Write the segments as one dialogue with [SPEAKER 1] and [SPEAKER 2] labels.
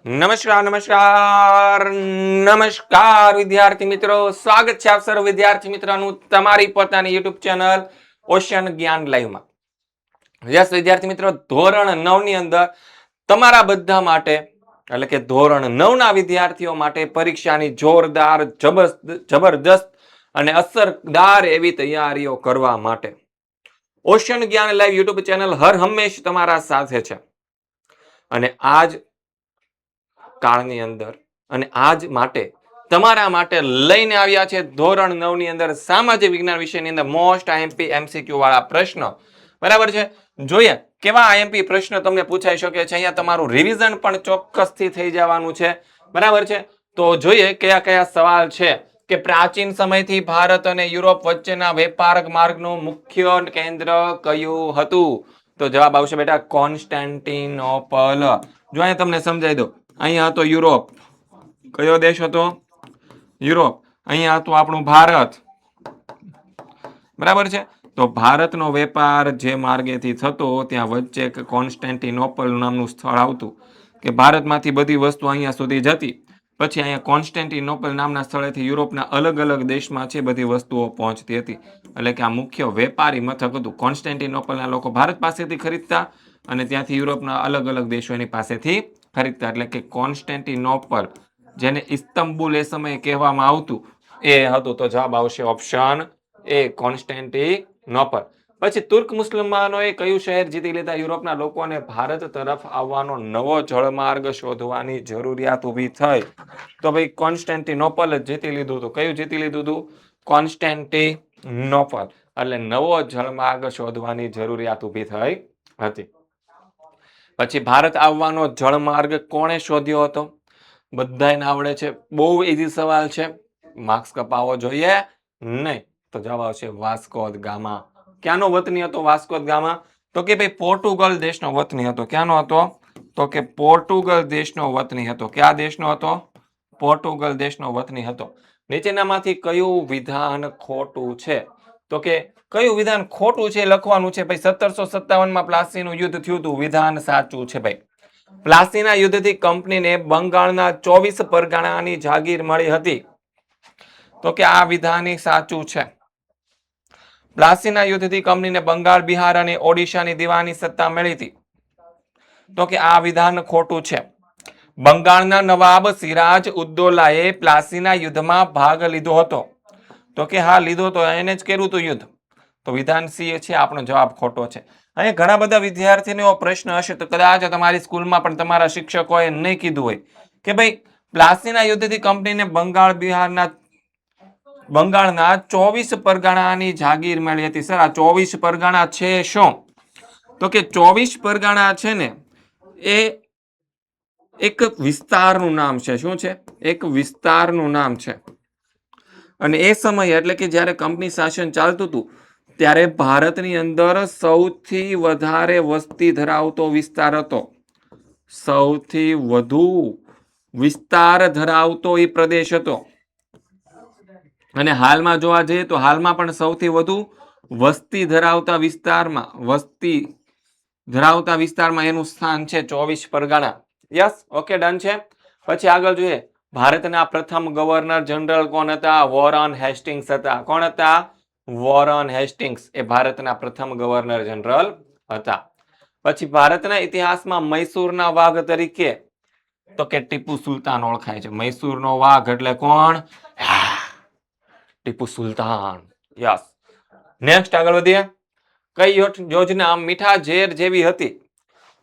[SPEAKER 1] નમસ્કાર નમસ્કાર નમસ્કાર વિદ્યાર્થી મિત્રો, સ્વાગત છે આપ સર્વ વિદ્યાર્થી મિત્રોનું તમારી પોતાની યુટ્યુબ ચેનલ ઓશન જ્ઞાન લાઈવમાં. યસ વિદ્યાર્થી મિત્રો, ધોરણ 9 ની અંદર તમારા બધા માટે એટલે કે ધોરણ 9 ના વિદ્યાર્થીઓ માટે પરીક્ષાની જોરદાર જબરદસ્ત અને અસરદાર એવી તૈયારીઓ કરવા માટે ઓશન જ્ઞાન લાઈવ યુટ્યુબ ચેનલ હર હંમેશ તમારા સાથે છે. અને આજ કાળની અંદર અને આજ માટે તમારા માટે લઈને આવ્યા છે ધોરણ 9 ની અંદર સામાજિક વિજ્ઞાન વિષયની અંદર મોસ્ટ આઈએમપી એમસીક્યુ વાળા પ્રશ્નો. બરાબર છે, જોઈએ કેવા આઈએમપી પ્રશ્નો તમને પૂછાઈ શકે છે. અહીંયા તમારું રિવિઝન પણ ચોક્કસથી થઈ જવાનું છે. બરાબર છે, તો જોઈએ કયા કયા સવાલ છે. કે પ્રાચીન સમયથી ભારત અને યુરોપ વચ્ચેના વેપાર માર્ગનું મુખ્ય કેન્દ્ર કયું હતું? તો જવાબ આવશે બેટા કોન્સ્ટેન્ટિનોપલ. જો અહીંયા તમને સમજાવી દો, અહીંયા હતો યુરોપ. કયો દેશ હતો? યુરોપ. અહીંયા હતું આપણું ભારત. બરાબર છે, તો ભારતનો વેપાર જે માર્ગેથી થતો ત્યાં વચ્ચે એક કોન્સ્ટેન્ટિનોપલ નામનું સ્થળ આવતું કે ભારતમાંથી બધી વસ્તુ અહીંયા સુધી જતી. પછી અહીંયા કોન્સ્ટેન્ટિનોપલ નામના સ્થળેથી યુરોપના અલગ અલગ દેશમાં છે બધી વસ્તુઓ પહોંચતી હતી. એટલે કે આ મુખ્ય વેપારી મથક હતું. કોન્સ્ટેન્ટિનોપલના લોકો ભારત પાસેથી ખરીદતા અને ત્યાંથી યુરોપના અલગ અલગ દેશો એની પાસેથી ખરીદતા. એટલે કે કોન્સ્ટેન્ટિનોપલ, જેને ઇસ્તંબુલ એ સમયે કહેવામાં આવતું, એ હતું. તો જવાબ આવશે ઓપ્શન એ કોન્સ્ટેન્ટિનોપલ. પછી તુર્ક મુસલમાનોએ કયું શહેર જીતી લીધા? યુરોપના લોકોને ભારત તરફ આવવાનો નવો જળમાર્ગ શોધવાની જરૂરિયાત ઊભી થઈ. તો ભાઈ કોન્સ્ટેન્ટિનોપલ જ જીતી લીધું હતું. કયું જીતી લીધું હતું? કોન્સ્ટેન્ટિનોપલ. એટલે નવો જળમાર્ગ શોધવાની જરૂરિયાત ઊભી થઈ હતી. પછી ભારત આવવાનો જળમાર્ગ કોણે શોધ્યો હતો? બધાને આવડે છે, બહુ ઈઝી સવાલ છે, માર્ક્સ કપાવો જોઈએ નહીં. તો જવાબ આવશે વાસ્કો દ ગામા. ક્યાંનો વતની હતો વાસ્કો દ ગામા? તો કે ભાઈ પોર્ટુગલ દેશનો વતની હતો. ક્યાંનો હતો? તો કે પોર્ટુગલ દેશનો વતની હતો. કયા દેશનો હતો? પોર્ટુગલ દેશનો વતની હતો. નીચેનામાંથી કયું વિધાન ખોટું છે? તો કે કયું વિધાન ખોટું છે લખવાનું છે. ભાઈ 1757માં પ્લાસીનું યુદ્ધ થયું હતું. વિધાન સાચું છે ભાઈ. પ્લાસીના યુદ્ધથી કંપનીને બંગાળના 24 પરગણાની જાગીર મળી હતી. તો કે આ વિધાન સાચું છે. પ્લાસીના યુદ્ધથી કંપનીને બંગાળ, બિહાર અને ઓડિશાની દીવાની સત્તા મળી હતી. તો કે આ વિધાન ખોટું છે. બંગાળના નવાબ સિરાજ ઉદ્દૌલાએ પ્લાસીના યુદ્ધમાં ભાગ લીધો હતો. તો કે હા લીધો તો, એને જ કર્યું હતું યુદ્ધ. તો વિધાન સી છે આપણો જવાબ ખોટો છે. અહીંયા ઘણા બધા વિદ્યાર્થીનો પ્રશ્ન હશે, તો કદાચ તમારી સ્કૂલમાં પણ તમારા શિક્ષકોએ નહીં કીધું હોય કે ભાઈ પ્લાસીના યુદ્ધથી કંપનીને બંગાળ, બંગાળના 24 પરગણાની જાગીર મળી હતી. સર આ 24 પરગણા છે શું? તો કે 24 પરગણા છે ને એ એક વિસ્તારનું નામ છે. શું છે? એક વિસ્તારનું નામ છે. અને એ સમયે એટલે કે જ્યારે કંપની શાસન ચાલતું હતું ત્યારે ભારતની અંદર સૌથી વધારે વસ્તી ધરાવતો વિસ્તાર હતો. સૌથી વધુ વિસ્તાર ધરાવતો એ પ્રદેશ હતો. અને હાલમાં જોવા જઈએ તો હાલમાં પણ સૌથી વધુ વસ્તી ધરાવતા વિસ્તારમાં એનું સ્થાન છે 24 પરગણા. યસ, ઓકે, ડન છે. પછી આગળ જોઈએ, ભારતના પ્રથમ ગવર્નર જનરલ કોણ હતા? વોરન હેસ્ટિંગ્સ હતા. કોણ હતા? વોરન હેસ્ટિંગ્સ એ ભારતના પ્રથમ ગવર્નર જનરલ હતા. પછી ભારતના ઇતિહાસમાં મૈસૂરના વાઘ તરીકે તો કે ટીપુ સુલતાન ઓળખાય છે. મૈસૂરનો વાઘ એટલે કોણ? ટીપુ સુલતાન. યસ. નેક્સ્ટ આગળ વધીએ. કઈ યોજના મીઠા ઝેર જેવી હતી?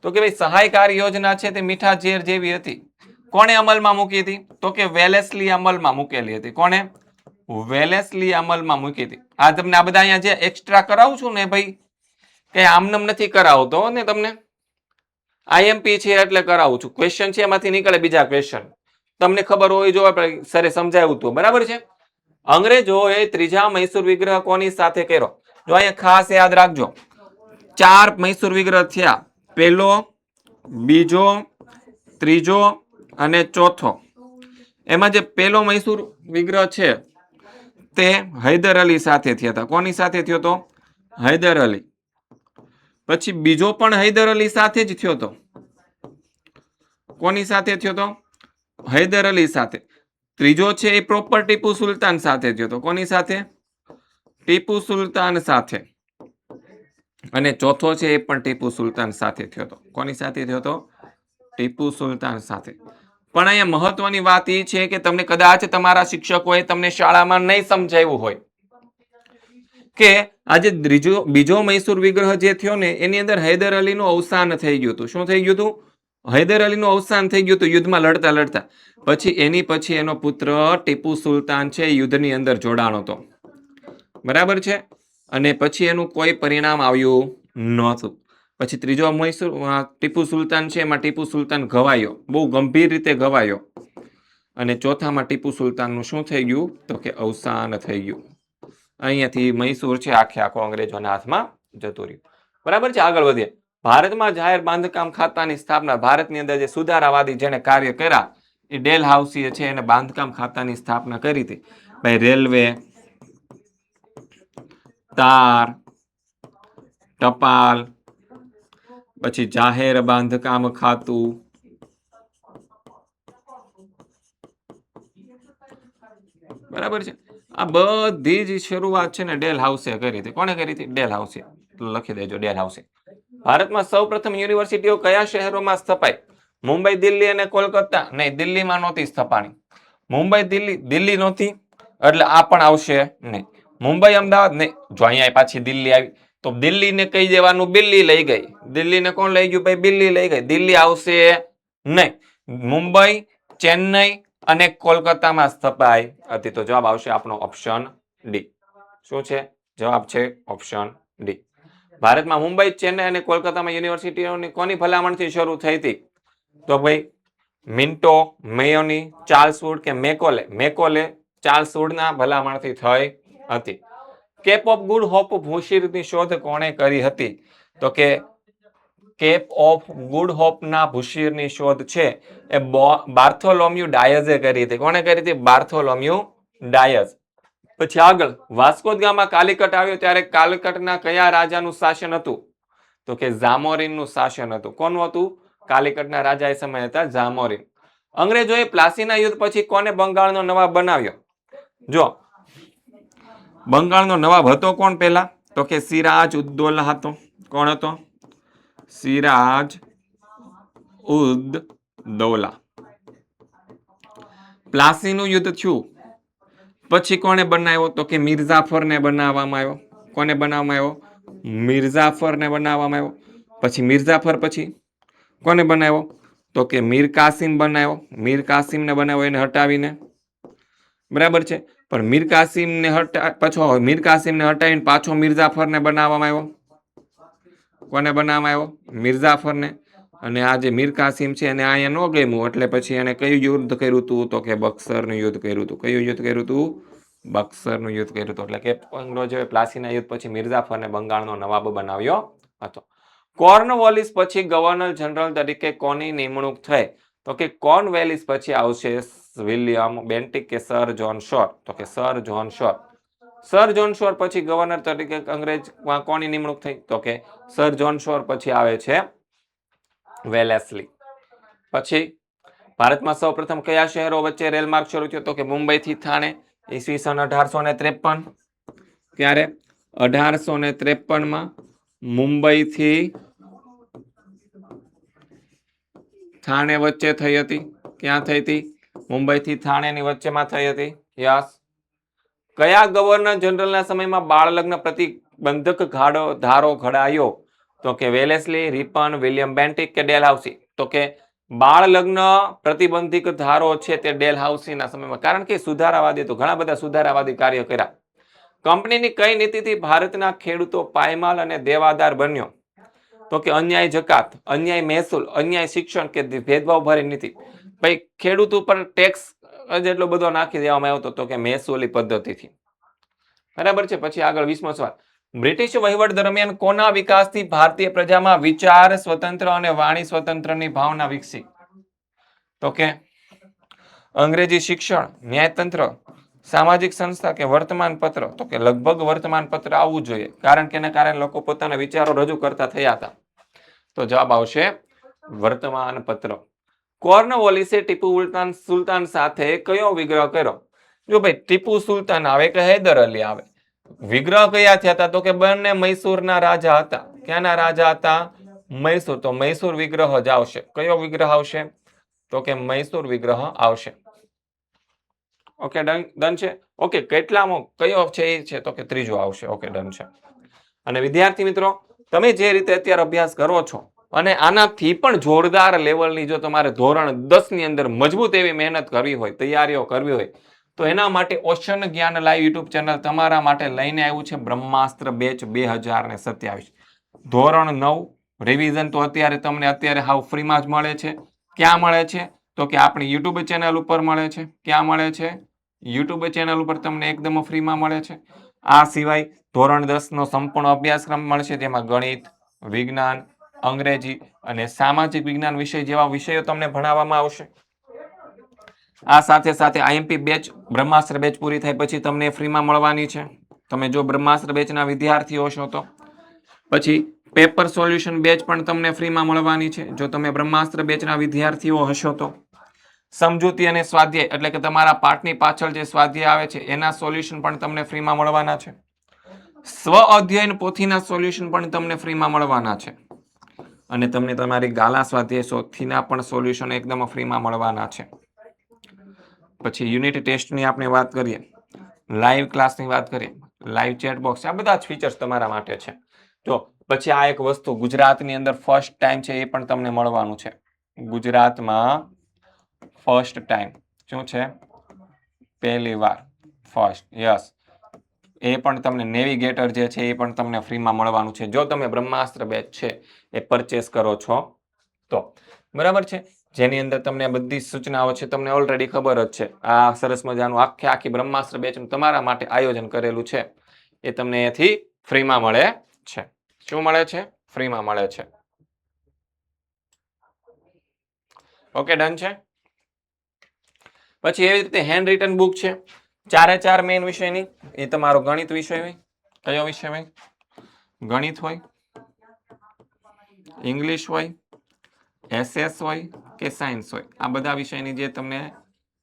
[SPEAKER 1] તો કે ભાઈ સહાયકારી યોજના છે તે મીઠા ઝેર જેવી હતી. કોણે અમલમાં મૂકી હતી? તો કે વેલેસ્લી અમલમાં મૂકેલી હતી. કોણે? વેલેસ્લી અમલમાં મૂકી હતી. આ તમને આ બધા અહીંયા જે એક્સ્ટ્રા કરાવું છું ને ભાઈ, કે આમનામ નથી કરાવતો ને તમને, આઈએમપી છે એટલે કરાવું છું. ક્વેશ્ચન છે એમાંથી નીકળે બીજા ક્વેશ્ચન. તમને ખબર હોય જો સરે સમજાવ્યું હતું. બરાબર છે. અંગ્રેજોએ ત્રીજા મૈસૂર વિગ્રહ કોની સાથે કર્યો? જો અહીંયા ખાસ યાદ રાખજો, 4 મૈસૂર વિગ્રહ થયા. પહેલો, બીજો, ત્રીજો અને ચોથો. એમાં જે પહેલો મૈસૂર વિગ્રહ છે તે હૈદર અલી સાથે થયા હતા. કોની સાથે થયો હતો? હૈદર અલી. પછી બીજો પણ હૈદર અલી સાથે જ થયો હતો. કોની સાથે થયો તો? હૈદર અલી સાથે. ત્રીજો છે એ પ્રોપર ટીપુ સુલતાન સાથે થયો તો. કોની સાથે? ટીપુ સુલતાન સાથે. અને ચોથો છે એ પણ ટીપુ સુલતાન સાથે થયો તો. કોની સાથે થયો તો? ટીપુ સુલતાન સાથે. પણ અહીંયા મહત્વની વાત એ છે કે તમને કદાચ તમારા શિક્ષકોએ તમને શાળામાં નહીં સમજાવ્યું હોય કે આજે બીજો મૈસૂર વિગ્રહ જે થયો ને એની અંદર હૈદર અલીનું અવસાન થઈ ગયું હતું. શું થઈ ગયું હતું? હૈદર અલીનું અવસાન થઈ ગયું હતું યુદ્ધમાં લડતા લડતા. પછી એનો પુત્ર ટીપુ સુલતાન છે યુદ્ધની અંદર જોડાણો હતો. બરાબર છે. અને પછી એનું કોઈ પરિણામ આવ્યું નહોતું. પછી ત્રીજો મૈસૂર ટીપુ સુલતાન છે એમાં ટીપુ સુલતાન ઘવાયો, બહુ ગંભીર રીતે ઘવાયો. અને ચોથામાં ટીપુ સુલતાનનું શું થઈ ગયું તો કે અવસાન થઈ ગયું. અહીંયાથી મૈસૂર છે આખો અંગ્રેજોના હાથમાં જતું રહ્યું. બરાબર છે. આગળ વધીએ. ભારતમાં જાહેર બાંધકામ ખાતાની સ્થાપના, ભારતની અંદર જે સુધારાવાદી જેને કાર્ય કર્યા એ ડેલહાઉસી છે એને બાંધકામ ખાતાની સ્થાપના કરી હતી. ભાઈ રેલવે, તાર, ટપાલ, પછી જાહેર બાંધકામ ખાતું, બરાબર છે. આ બધી જ શરૂઆત છે ને ડેલહાઉસે કરી હતી. કોને કરી હતી? ડેલહાઉસે. લખી દેજો ડેલહાઉસે. ભારતમાં સૌપ્રથમ યુનિવર્સિટીઓ કયા શહેરોમાં સ્થપાઈ? મુંબઈ, દિલ્હી અને કોલકાતા. નહીં, દિલ્હીમાં નહોતી સ્થપાણી. મુંબઈ, દિલ્હી નહોતી એટલે આ પણ આવશે નહીં. મુંબઈ, અમદાવાદ નહીં. જો અહીંયા પાછી દિલ્હી આવી તો દિલ્હીને કહી દેવાનું બિલ્લી લઈ ગઈ. દિલ્હીને કોણ લઈ ગયું? ભાઈ બિલ્લી લઈ ગઈ. દિલ્હી આવશે નહીં. મુંબઈ, ચેન્નઈ અને કોલકાતામાં સ્થપાઈ હતી. તો જવાબ આવશે આપણો ઓપ્શન ડી. શું છે જવાબ? છે ઓપ્શન ડી. ભારતમાં મુંબઈ, ચેન્નઈ અને કોલકાતામાં યુનિવર્સિટીઓની કોની ભલામણથી શરૂ થઈ હતી? તો ભાઈ મિન્ટો, મેયોની, ચાર્લ્સ વુડ કે મેકોલે? મેકોલે, ચાર્લ્સ વુડના ભલામણથી થઈ હતી. કેપ ઓફ ગુડ હોપ ભૂશીરની શોધ કોણે કરી હતી? તો કે કેપ ઓફ ગુડ હોપના ભૂશીરની શોધ છે એ બાર્થોલોમ્યુ ડાયઝે કરી હતી. કોણે કરી હતી? બાર્થોલોમ્યુ ડાયઝ. પછી આગળ, વાસ્કો દ ગામા કાલિકટ આવ્યો ત્યારે કાલિકટના કયા રાજાનું શાસન હતું? તો કે જામોરીનનું શાસન હતું. કોનું હતું? કાલિકટના રાજા એ સમય હતા જામોરીન. અંગ્રેજોએ પ્લાસીના યુદ્ધ પછી કોને બંગાળનો નવાબ બનાવ્યો? જો બંગાળનો નવાબ હતો કોણ પહેલા? તો કે સિરાજ ઉદ્દૌલા હતો. કોણ હતો? સિરાજ ઉદ દૌલા. પ્લાસીનું યુદ્ધ થયું પછી કોને બનાવ્યો? તો કે મિર્ઝાફરને બનાવવામાં આવ્યો. કોને બનાવવામાં આવ્યો? મિર્ઝાફરને બનાવવામાં આવ્યો. પછી મિર્ઝાફર પછી કોને બનાવ્યો? તો કે મીર કાસિમ બનાવ્યો. મીર કાસિમને બનાવ્યો એને હટાવીને. બરાબર છે. પણ મીર કાસિમને હટાવીને પાછો મિર્ઝાફરને બનાવવામાં આવ્યો. કોને બનાવવામાં આવ્યો? મિર્ઝાફરને. અને આ જે મીર કાસિમ છે એને અહીંયા ન ગમ્યું એટલે પછી એને કયું યુદ્ધ કર્યું હતું? તો કે બક્સરનું યુદ્ધ કર્યું હતું. કયું યુદ્ધ કર્યું હતું? બક્સરનું યુદ્ધ કર્યું હતું. એટલે કે અંગ્રેજોએ પ્લાસીના યુદ્ધ પછી મિર્ઝાફરને બંગાળનો નવાબ બનાવ્યો હતો. કોર્નવોલિસ પછી ગવર્નર જનરલ તરીકે કોની નિમણૂક થઈ? તો કે કોર્નવેલિસ પછી આવશે વિલિયમ બેન્ટિક કે સર જોન શોર? તો કે સર જોન શોર. સર જોન શોર પછી ગવર્નર તરીકે અંગ્રેજમાં કોની નિમણૂક થઈ? તો કે સર જોન શોર પછી આવે છે વેલેસ્લી. પછી ભારતમાં સૌપ્રથમ કયા શહેરો વચ્ચે રેલમાર્ગ શરૂ થયો? તો કે મુંબઈ થી થાણે. ઈસવીસન 1853. ક્યારે? 1853 મુંબઈ થી થાણે વચ્ચે થઈ હતી. ક્યાં થઈ હતી? મુંબઈ થી થાણેની વચ્ચેમાં થઈ હતી. યસ. કયા ગવર્નર જનરલના સમયમાં બાળ લગ્ન પ્રતિબંધક ધારો ઘડાયો? તો કે વેલેસ્લી, રિપન, વિલિયમ બેન્ટિક કે ડેલહાઉસી? તો કે બાળ લગ્ન પ્રતિબંધિક ધારો છે તે ડેલહાઉસીના સમયમાં. કારણ કે સુધારાવાદી તો ઘણા બધા સુધારાવાદી કાર્ય કર્યા. કંપનીની કઈ નીતિથી ભારતના ખેડૂતો પાયમાલ અને દેવાદાર બન્યો? તો કે અન્યાય જકાત, અન્યાય મહેસૂલ, અન્યાય શિક્ષણ કે ભેદભાવ ભરી નીતિ. ભાઈ ખેડૂત ઉપર ટેક્સ જેટલો બધો નાખી દેવામાં આવ્યો તો કે મહેસૂલી પદ્ધતિથી. બરાબર છે. પછી આગળ 20મો સવાલ. બ્રિટિશ વહીવટ દરમિયાન કોના વિકાસથી ભારતીય પ્રજામાં વિચાર સ્વતંત્ર અને વાણી સ્વતંત્રની ભાવના વિકસી? તો કે અંગ્રેજી શિક્ષણ, ન્યાયતંત્ર, સામાજિક સંસ્થા કે વર્તમાન પત્ર? તો કે લગભગ વર્તમાન પત્ર આવવું જોઈએ. કારણ કે એના કારણે લોકો પોતાના વિચારો રજૂ કરતા થયા હતા. તો જવાબ આવશે વર્તમાન પત્ર. કોર્નવોલિસે ટીપુ સુલતાન સાથે કયો વિગ્રહ કર્યો? જો ભાઈ ટીપુ સુલતાન આવે કે હૈદર અલી આવે, વિગ્રહ કયા થયા હતા? તો કે બંને મૈસૂરના રાજા હતા. ક્યાંના રાજા હતા? મૈસૂર. તો મૈસૂર વિગ્રહ જ આવશે. કયો વિગ્રહ આવશે? તો કે મૈસૂર વિગ્રહ આવશે. ઓકે, ડન છે. ઓકે, કેટલામો કયો છે એ છે? તો કે ત્રીજો આવશે. ઓકે, ડન છે. અને વિદ્યાર્થી મિત્રો, તમે જે રીતે અત્યારે અભ્યાસ કરો છો અને આનાથી પણ જોરદાર લેવલની જો તમારે ધોરણ 10 ની અંદર મજબૂત એવી મહેનત કરવી હોય, તૈયારીઓ કરવી હોય, તો એના માટે ઓશન જ્ઞાન લાઈવ યુટ્યુબ ચેનલ તમારા માટે લઈને આવ્યું છે બ્રહ્માસ્ત્ર બેચ 2027. ધોરણ 9 રિવિઝન તો અત્યારે હાવ ફ્રીમાં જ મળે છે. ક્યાં મળે છે? તો કે આપણી યુટ્યુબ ચેનલ ઉપર મળે છે. ક્યાં મળે છે? યુટ્યુબ ચેનલ ઉપર તમને એકદમ ફ્રીમાં મળે છે. આ સિવાય ધોરણ 10 નો સંપૂર્ણ અભ્યાસક્રમ મળશે, જેમાં ગણિત, વિજ્ઞાન, અંગ્રેજી અને સામાજિક વિજ્ઞાન વિષય જેવા વિષયો તમને ભણાવવામાં આવશે. આ સાથે સાથે આઈએમપી બેચ, બ્રહ્માસ્ત્ર બેચ પૂરી થાય પછી તમને ફ્રીમાં મળવાની છે. તમે જો બ્રહ્માસ્ત્ર બેચના વિદ્યાર્થીઓ છો તો. પછી પેપર સોલ્યુશન બેચ પણ તમને ફ્રીમાં મળવાની છે, જો તમે બ્રહ્માસ્ત્ર બેચના વિદ્યાર્થીઓ હશો તો. સમજૂતી અને સ્વાધ્યાય એટલે કે તમારા પાઠની પાછળ જે સ્વાધ્યાય આવે છે એના સોલ્યુશન પણ તમને ફ્રીમાં મળવાના છે. સ્વ અધ્યયન પોથીના સોલ્યુશન પણ તમને ફ્રીમાં મળવાના છે. અને તમને તમારી ગાલા સ્વાધ્યાયના પણ સોલ્યુશન એકદમ ફ્રીમાં મળવાના છે. પછી યુનિટ ટેસ્ટની આપણે વાત કરીએ, લાઈવ ક્લાસની વાત કરીએ, લાઈવ ચેટ બોક્સ, આ બધા જ ફીચર્સ તમારા માટે છે. તો પછી આ એક વસ્તુ ગુજરાતની અંદર ફર્સ્ટ ટાઈમ છે એ પણ તમને મળવાનું છે. ગુજરાતમાં ફર્સ્ટ ટાઈમ શું છે? પહેલી વાર. First, yes. એ પણ તમને નેવિગેટર જે છે એ પણ તમને ફ્રીમાં મળવાનું છે, જો તમે બ્રહ્માસ્ત્ર બેચ છે એ પરચેસ કરો છો તો. બરાબર છે? જેની અંદર તમને બધી સૂચનાઓ છે તમને ઓલરેડી ખબર જ છે. આ સરસ મજાનું આખી બ્રહ્માસ્ત્ર બેચનું તમારા માટે આયોજન કરેલું છે, એ તમને અહીંયાથી ફ્રીમાં મળે છે. શું મળે છે? ફ્રીમાં મળે છે. ઓકે, ડન છે. પછી એવી રીતે હેન્ડ રિટન બુક છે 4 મેઇન વિષયની. એ તમારો ગણિત વિષય હોય. કયો વિષય હોય? ગણિત હોય, ઇંગ્લિશ હોય, એસએસ હોય કે સાયન્સ હોય. આ બધા વિષયની જે તમને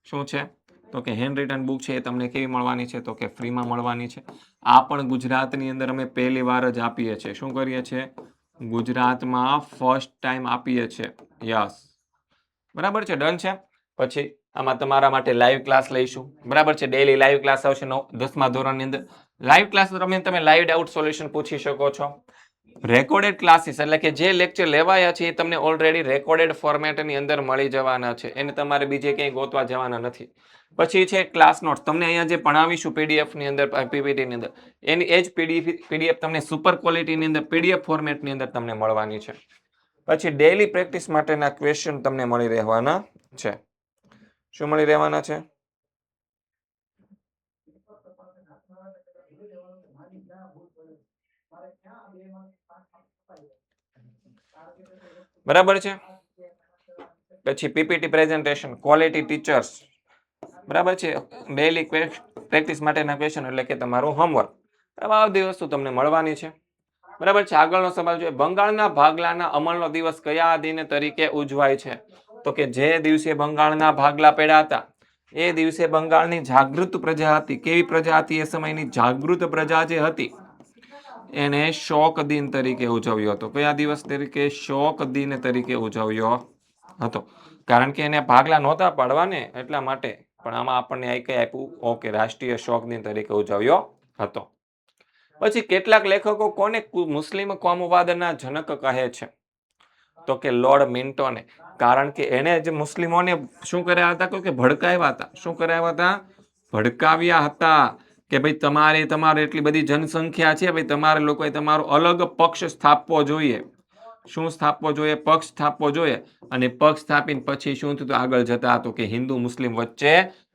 [SPEAKER 1] શું છે તો કે હેન્ડ રિટન બુક છે એ તમને કેવી મળવાની છે? તો કે ફ્રીમાં મળવાની છે. આ પણ ગુજરાતની અંદર અમે પહેલી વાર જ આપીએ છીએ. શું કરીએ છીએ? ગુજરાતમાં ફર્સ્ટ ટાઈમ આપીએ છીએ. યસ, બરાબર છે. ડન છે. પછી આમાં તમારા માટે લાઈવ ક્લાસ લઈશું. બરાબર છે? ડેઈલી લાઈવ ક્લાસ આવશે 10મા ધોરણની અંદર. લાઈવ ક્લાસ દરમિયાન તમે લાઈવ ડાઉટ સોલ્યુશન પૂછી શકો છો. રેકોર્ડેડ ક્લાસીસ એટલે કે જે લેક્ચર લેવાયા છે એ તમને ઓલરેડી રેકોર્ડેડ ફોર્મેટની અંદર મળી જવાના છે, એને તમારે બીજે ક્યાંય ગોતવા જવાના નથી. પછી છે ક્લાસ નોટ્સ. તમને અહીંયા જે ભણાવીશું પીડીએફની અંદર, પીપીટીની અંદર, એની એ જ પીડીએફ તમને સુપર ક્વોલિટીની અંદર પીડીએફ ફોર્મેટની અંદર તમને મળવાની છે. પછી ડેઈલી પ્રેક્ટિસ માટેના ક્વેશ્ચન તમને મળી રહેવાના છે. શું મળી રહેવાના છે? બરાબર છે. પછી પીપીટી પ્રેઝન્ટેશન, ક્વોલિટી ટીચર્સ. બરાબર છે? ડેઈલી પ્રેક્ટિસ માટેના ક્વેશ્ચન એટલે કે તમારું હોમવર્ક. આ બધી વસ્તુ તમને મળવાની છે. બરાબર છે? આગળનો સવાલ જોઈએ, બંગાળના ભાગલાના અમલનો દિવસ કયા દિન તરીકે ઉજવાય છે? તો કે જે દિવસે બંગાળના ભાગલા પડ્યા હતા એ દિવસે બંગાળની જાગૃત પ્રજા હતી. કેવી પ્રજા હતી? એ સમયની જાગૃત પ્રજા જે હતી એને શોક દિન તરીકે ઉજવ્યો હતો. કયા દિવસ તરીકે? શોક દિન તરીકે ઉજવ્યો હતો. કારણ કે એને ભાગલા નહોતા પાડવા ને એટલા માટે. પણ આમાં આપણને કઈ આપ્યું? ઓકે, રાષ્ટ્રીય શોક દિન તરીકે ઉજવ્યો હતો. પછી કેટલાક લેખકો કોને મુસ્લિમ કોમવાદના જનક કહે છે? તો કે લોર્ડ મિન્ટોને. કારણ કે એને જે મુસ્લિમોને શું કર્યા હતા? કે ભડકાવ્યા હતા. શું કરાવ્યા હતા? ભડકાવ્યા હતા કે ભાઈ તમારે એટલી બધી જનસંખ્યા છે, ભાઈ તમારે લોકોએ તમારો અલગ પક્ષ સ્થાપવો જોઈએ. શું સ્થાપવો જોઈએ? પક્ષ સ્થાપવો જોઈએ. અને પક્ષ સ્થાપીને પછી શું થયું? આગળ જતા હતો કે હિન્દુ મુસ્લિમ વચ્ચે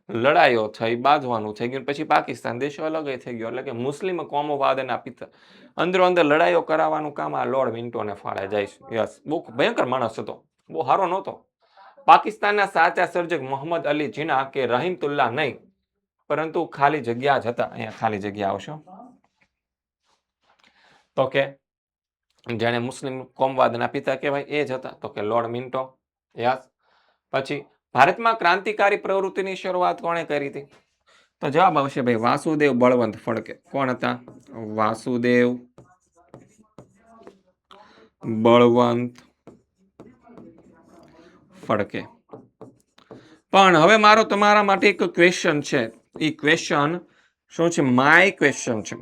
[SPEAKER 1] લડાઈઓ થઈ, બાંધવાનું થઈ ગયું. પછી પાકિસ્તાન દેશ અલગ થઈ ગયો. એટલે કે મુસ્લિમ કોમવાદના પિતા અંદરો અંદર લડાઈઓ કરાવવાનું કામ આ લોર્ડ મિન્ટોને ફાળે જાય છે. યસ, બહુ ભયંકર માણસ હતો, બહુ સારો નહોતો. પાકિસ્તાનના સાચા સર્જક મોહમ્મદ અલી જીના કે રહીમતુલ્લાહ નહીં, પરંતુ ખાલી જગ્યા જ હતા. અહીંયા ખાલી જગ્યા આવશો તો કે જેને મુસ્લિમ કોમવાદના પિતા કહેવાય એ જ હતા તો કે લોર્ડ મિન્ટો. યસ. પછી ભારતમાં ક્રાંતિકારી પ્રવૃત્તિની શરૂઆત કોણે કરી હતી? તો જવાબ આવશે ભાઈ વાસુદેવ બળવંત ફડકે. કોણ હતા? વાસુદેવ બળવંત ફડકે. પણ હવે મારો તમારા માટે એક ક્વેશ્ચન છે. એ ક્વેશ્ચન શું છે? માય ક્વેશ્ચન છે.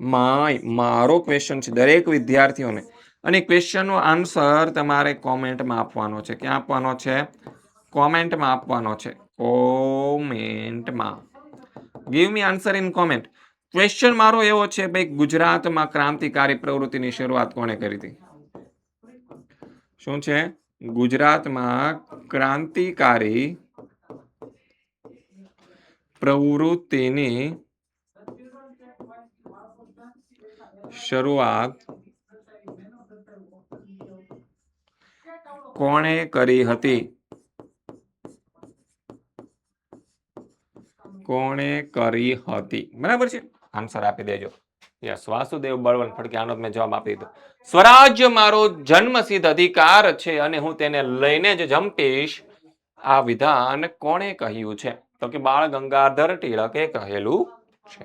[SPEAKER 1] મારો ક્વેશ્ચન છે દરેક વિદ્યાર્થીઓને. અને ક્વેશ્ચનનો આન્સર તમારે કોમેન્ટમાં આપવાનો છે. ક્યાં આપવાનો છે? કોમેન્ટમાં આપવાનો છે. કોમેન્ટમાં. Give me answer in comment. Question મારો એવો છે ભાઈ, ગુજરાતમાં ક્રાંતિકારી પ્રવૃત્તિની શરૂઆત કોણે કરી હતી? શું છે? ગુજરાતમાં ક્રાંતિકારી પ્રવૃત્તિની શરૂઆત કોણે કરી હતી? કોણે કરી હતી? બરાબર છે, આન્સર આપી દેજો. યસ, વાસુદેવ બળવંત ફડકે. આનો મેં જવાબ આપી દીધો. સ્વરાજ્ય મારો જન્મસિદ્ધ અધિકાર છે અને હું તેને લઈને જ જંપીશ. આ વિધાન કોણે કહ્યું છે? તો કે બાળ ગંગાધર ટિળકે કહેલું છે.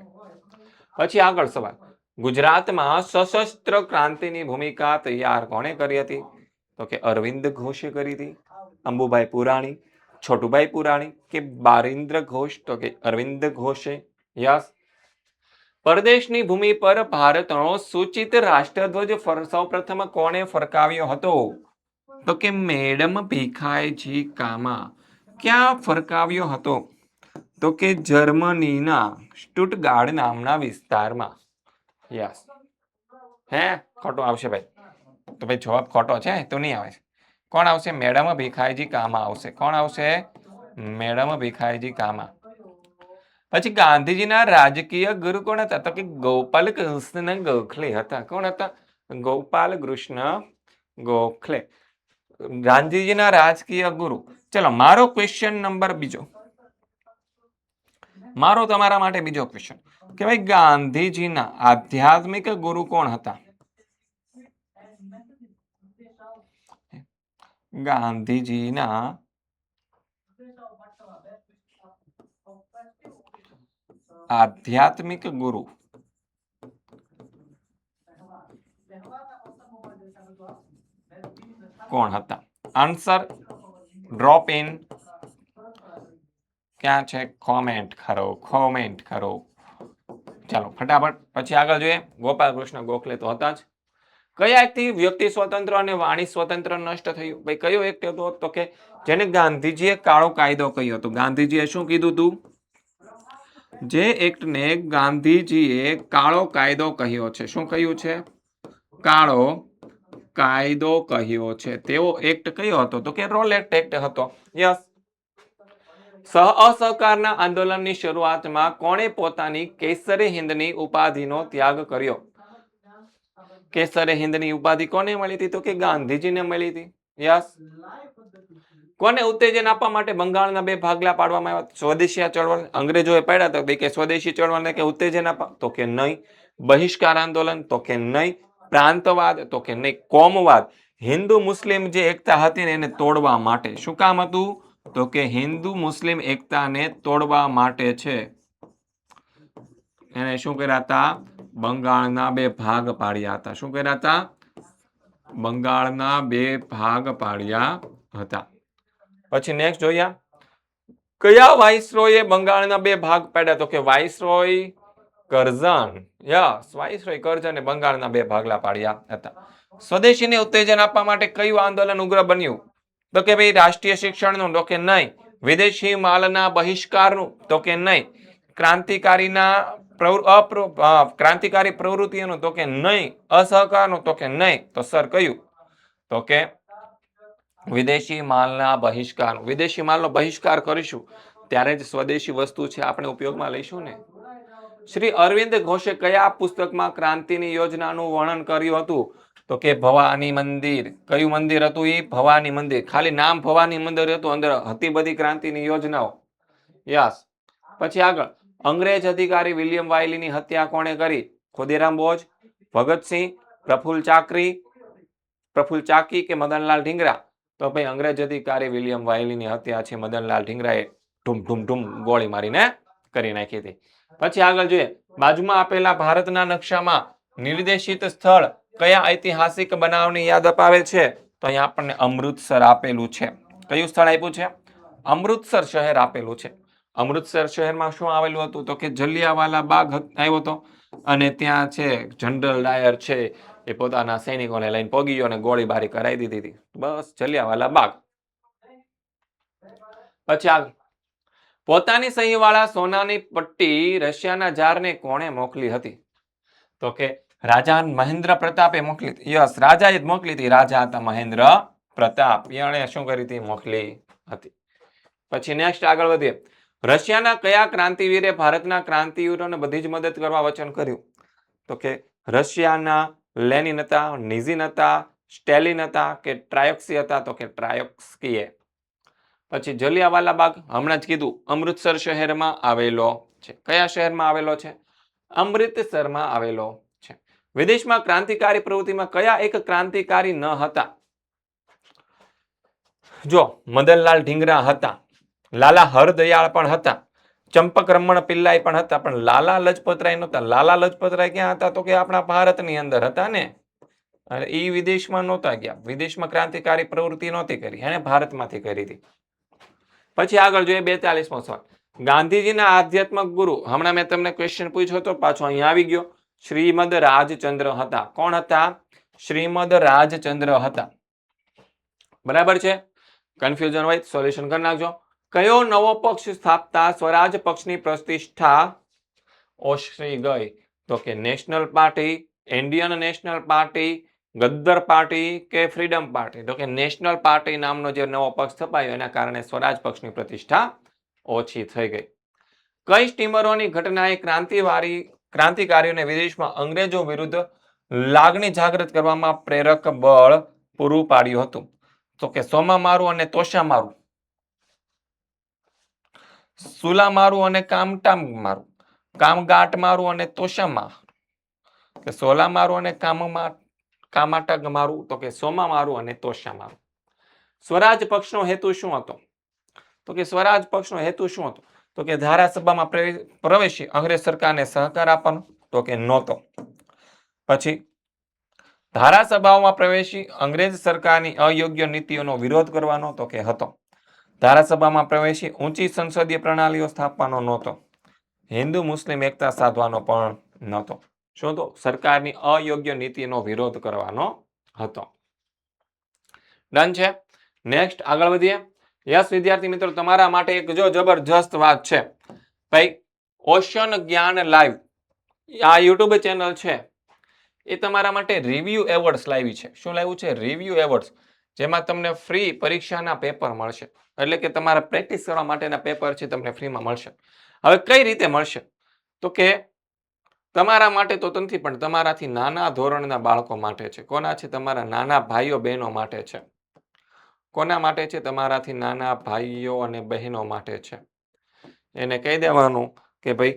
[SPEAKER 1] પછી આગળ સવાલ, ગુજરાતમાં સશસ્ત્ર ક્રાંતિની ભૂમિકા તૈયાર કોણે કરી હતી? તો કે અરવિંદ ઘોષે કરી હતી. અંબુભાઈ પુરાણી, છોટુભાઈ પુરાણી કે બારિન્દ્ર ઘોષ? તો કે અરવિંદ ઘોષે. યસ. પરદેશની ભૂમિ પર ભારતનો સૂચિત રાષ્ટ્રધ્વજ સૌપ્રથમ કોણે ફરકાવ્યો હતો? તો કે મેડમ ભીખાઈજી કામા. ક્યાં ફરકાવ્યો હતો? તો કે જર્મનીના સ્ટુટગાર્ડ નામના વિસ્તારમાં. યસ. હે ખોટો આવશે ભાઈ. તો ભાઈ જવાબ ખોટો છે તો નહીં આવે. કોણ આવશે? મેડમ ભીખાઈજી કામા આવશે. કોણ આવશે? મેડમ ભીખાઈજી કામા. પછી ગાંધીજીના રાજકીય ગુરુ કોણ હતા? તો કે ગોપાલ કૃષ્ણ ગોખલે હતા. કોણ હતા? ગોપાલ કૃષ્ણ ગોખલે. ગાંધીજીના રાજકીય ગુરુ. ચલો, મારો ક્વેશ્ચન નંબર બીજો. મારો તમારા માટે બીજો ક્વેશ્ચન કે ભાઈ ગાંધીજીના આધ્યાત્મિક ગુરુ કોણ હતા? ગાંધીજીના આધ્યાત્મિક ગુરુ કોણ હતા? Answer drop in. ક્યાં છે? કોમેન્ટ કરો, કોમેન્ટ કરો. ચાલો ફટાફટ પછી આગળ જોઈએ. ગોપાલ કૃષ્ણ ગોખલે તો હતા જ. કયા એક્ટથી વ્યક્તિ સ્વતંત્ર અને વાણી સ્વતંત્ર નષ્ટ થયું? ભાઈ કયો એક્ટ હતો? તો કે જેને ગાંધીજીએ કાળો કાયદો કહ્યો હતો. ગાંધીજીએ શું કીધું હતું? જે એક્ટને ગાંધીજીએ કાળો કાયદો કહ્યો છે. શું કહ્યું છે? કાળો કાયદો કહ્યો છે. તેવો એક્ટ કયો હતો? તો કે રોલેટ એક્ટ હતો. યસ. અસહકારના આંદોલનની શરૂઆતમાં કોણે પોતાની કેસરે હિંદની ઉપાધિનો ત્યાગ કર્યો? કેસરે હિંદની ઉપાધિ કોને મળી હતી? તો કે ગાંધીજીને મળી હતી. યસ. કોને ઉત્તેજન આપવા માટે બંગાળના 2 ભાગલા પાડવામાં આવ્યા? સ્વદેશી ચળવળ. અંગ્રેજોએ પાડ્યા હતા કે સ્વદેશી ચળવળને કે ઉત્તેજન આપવા? તો કે નહીં. બહિષ્કાર આંદોલન? તો કે નહીં. પ્રાંતવાદ? તો કે નહીં. કોમવાદ. હિન્દુ મુસ્લિમ જે એકતા હતી ને એને તોડવા માટે. શું કામ હતું? તો કે હિન્દુ મુસ્લિમ એકતાને તોડવા માટે છે. એને શું કર્યા હતા? બંગાળના 2 ભાગ પાડ્યા હતા. શું કર્યા હતા? બંગાળના 2 ભાગ પાડ્યા હતા. પછી નેક્સ્ટ જોઈએ. કયા વાઇસરોયે બંગાળના 2 ભાગ પાડ્યા? તો કે વાઇસરોય કરઝન. યસ, વાઇસરોય કરઝને બંગાળના 2 ભાગલા પાડ્યા હતા. સ્વદેશીને ઉત્તેજન આપવા માટે કયું આંદોલન ઉગ્ર બન્યું? તો કે ભાઈ રાષ્ટ્રીય શિક્ષણનું? તો કે નહીં. વિદેશી માલના બહિષ્કારનું? તો કે નહીં. ક્રાંતિકારી પ્રવૃત્તિઓનું? તો કે નહીં. અસહકારનું? તો કે નહીં. તો સર કયું? તો કે વિદેશી માલના બહિષ્કાર. વિદેશી માલનો બહિષ્કાર કરીશું ત્યારે જ સ્વદેશી વસ્તુ છે આપણે ઉપયોગમાં લઈશું ને. શ્રી અરવિંદ ઘોષે કયા પુસ્તકમાં ક્રાંતિની યોજનાનું વર્ણન કર્યું હતું? તો કે ભવાની મંદિર. કયું મંદિર હતું? એ ભવાની મંદિર. ખાલી નામ ભવાની મંદિર હતું, અંદર હતી બધી ક્રાંતિની યોજનાઓ. યસ. પછી આગળ, અંગ્રેજ અધિકારી વિલિયમ વાયલીની હત્યા કોણે કરી? ખુદીરામ બોઝ, ભગતસિંહ, પ્રફુલ્લ ચાકી કે મદનલાલ ઢીંગરા? તો ભાઈ અંગ્રેજ અધિકારી વિલિયમ વાયલીની હત્યા છે મદનલાલ ઢીંગરાએ ઢૂમ ઢૂમ ઢૂમ ગોળી મારીને કરી નાખી હતી. પછી આગળ જોઈએ, બાજુમાં આપેલા ભારતના નકશામાં નિર્દેશિત સ્થળ કયા ઐતિહાસિક બનાવની યાદ અપાવે છે? તો અહીંયા આપણને અમૃતસર આપેલું છે. કયું સ્થળ આપ્યું છે? અમૃતસર શહેર આપેલું છે. અમૃતસર શહેરમાં શું આવેલું હતું? તો કે જલિયાવાલા બાગ આવ્યો હતો અને ત્યાં છે જનરલ ડાયર છે એ પોતાના સૈનિકોને લઈને પોગી ગયો અને ગોળીબારી કરાવી દીધી હતી. બસ જલિયાવાલા બાગ. પછી આગળ, પોતાની સહીવાળા સોનાની પટ્ટી રશિયાના જારને કોણે મોકલી હતી? તો કે રાજા મહેન્દ્ર પ્રતાપે મોકલી હતી. યસ, રાજાએ જ મોકલી હતી. રાજા હતા મહેન્દ્ર પ્રતાપ. એણે શું કરી હતી? મોકલી હતી. પછી નેક્સ્ટ આગળ વધીએ. રશિયાના કયા ક્રાંતિવીરે ભારતના ક્રાંતિવીરોને બધી જ મદદ કરવા વચન કર્યું? તો કે રશિયાના લેનિન હતા, નિઝિન હતા, સ્ટેલિન હતા કે ટ્રાયોક્સી હતા? તો કે ટ્રાયોક્સ્કીએ. પછી જલિયાવાલા બાગ હમણાં જ કીધું અમૃતસર શહેરમાં આવેલો છે. કયા શહેરમાં આવેલો છે? અમૃતસરમાં આવેલો છે. વિદેશમાં ક્રાંતિકારી પ્રવૃત્તિમાં કયા એક ક્રાંતિકારી ન હતા? જો મદનલાલ ઢીંગરા હતા, લાલા હરદયાળ પણ હતા, ચંપક રમણ પિલ્લાઈ પણ હતા, પણ લાલા લજપતરાય નહોતા. લાલા લજપતરાય ક્યાં હતા? તો કે આપણા ભારતની અંદર હતા ને. અને એ વિદેશમાં નહોતા ગયા. વિદેશમાં ક્રાંતિકારી પ્રવૃત્તિ નહોતી કરી, એને ભારતમાંથી કરી હતી. પછી આગળ જોઈએ 42મો સવાલ. ગાંધીજીના આધ્યાત્મક ગુરુ, હમણાં મેં તમને ક્વેશ્ચન પૂછ્યો હતો, પાછો અહીંયા આવી ગયો. શ્રીમદ રાજચંદ્ર હતા. કોણ હતા? શ્રીમદ રાજચંદ્ર હતા. બરાબર છે? કન્ફ્યુઝન હોય સોલ્યુશન કરી નાખજો. કયો નવો પક્ષ સ્થાપતા સ્વરાજ પક્ષની પ્રતિષ્ઠા ઓસરી ગઈ? તો કે national party, Indian national party, Ghadar party કે ફ્રીડમ પાર્ટી? તો કે નેશનલ પાર્ટી નામનો જે નવો પક્ષ સ્થપાયો એના કારણે સ્વરાજ પક્ષની પ્રતિષ્ઠા ઓછી થઈ ગઈ. કઈ સ્ટીમરોની ઘટનાએ ક્રાંતિકારીઓને વિદેશમાં અંગ્રેજો વિરુદ્ધ લાગણી જાગૃત કરવામાં પ્રેરક બળ પૂરું પાડ્યું હતું? તો કે સોમામારુ અને તોશામારુ, સુલામારુ અને કામટામારુ, કામગાટમારુ અને તોશામારુ, કે સોલામારુ અને કામાટગમારુ? તો કે સોમામારુ અને તોશામારુ. સ્વરાજ પક્ષનો હેતુ શું હતો? તો કે સ્વરાજ પક્ષનો હેતુ શું હતો? તો કે ધારાસભામાં પ્રવેશી અંગ્રેજ સરકારને સહકાર આપવાનો? તો કે નહોતો. પછી ધારાસભાઓમાં પ્રવેશી અંગ્રેજ સરકારની અયોગ્ય નીતિઓનો વિરોધ કરવાનો? તો કે હતો. ધારાસભામાં પ્રવેશી ઊંચી સંસદીય પ્રણાલીઓ સ્થાપવાનો? નહોતો. હિન્દુ મુસ્લિમ એકતા સાધવાનો પણ નહોતો. શું તો? સરકારની અયોગ્ય નીતિનો વિરોધ કરવાનો હતો. ડન છે? નેક્સ્ટ આગળ વધીએ. યસ વિદ્યાર્થી મિત્રો, તમારા માટે એક જો જબરજસ્ત વાત છે ભાઈ. ઓશન જ્ઞાન લાઈવ આ યુટ્યુબ ચેનલ છે એ તમારા માટે રિવ્યુ એવોર્ડ્સ લાવી છે. શું લાવ્યું છે? રિવ્યુ એવોર્ડ્સ, જેમાં તમને ફ્રી પરીક્ષાના પેપર મળશે. એટલે કે તમારા પ્રેક્ટિસ કરવા માટેના પેપર છે તમને ફ્રીમાં મળશે. હવે કઈ રીતે મળશે? તો કે તમારા માટે તો નથી, પણ તમારાથી નાના ધોરણના બાળકો માટે છે. કોના છે? તમારા નાના ભાઈઓ બહેનો માટે છે. કોના માટે છે? તમારાથી નાના ભાઈઓ અને બહેનો માટે છે. એને કહી દેવાનું કે ભાઈ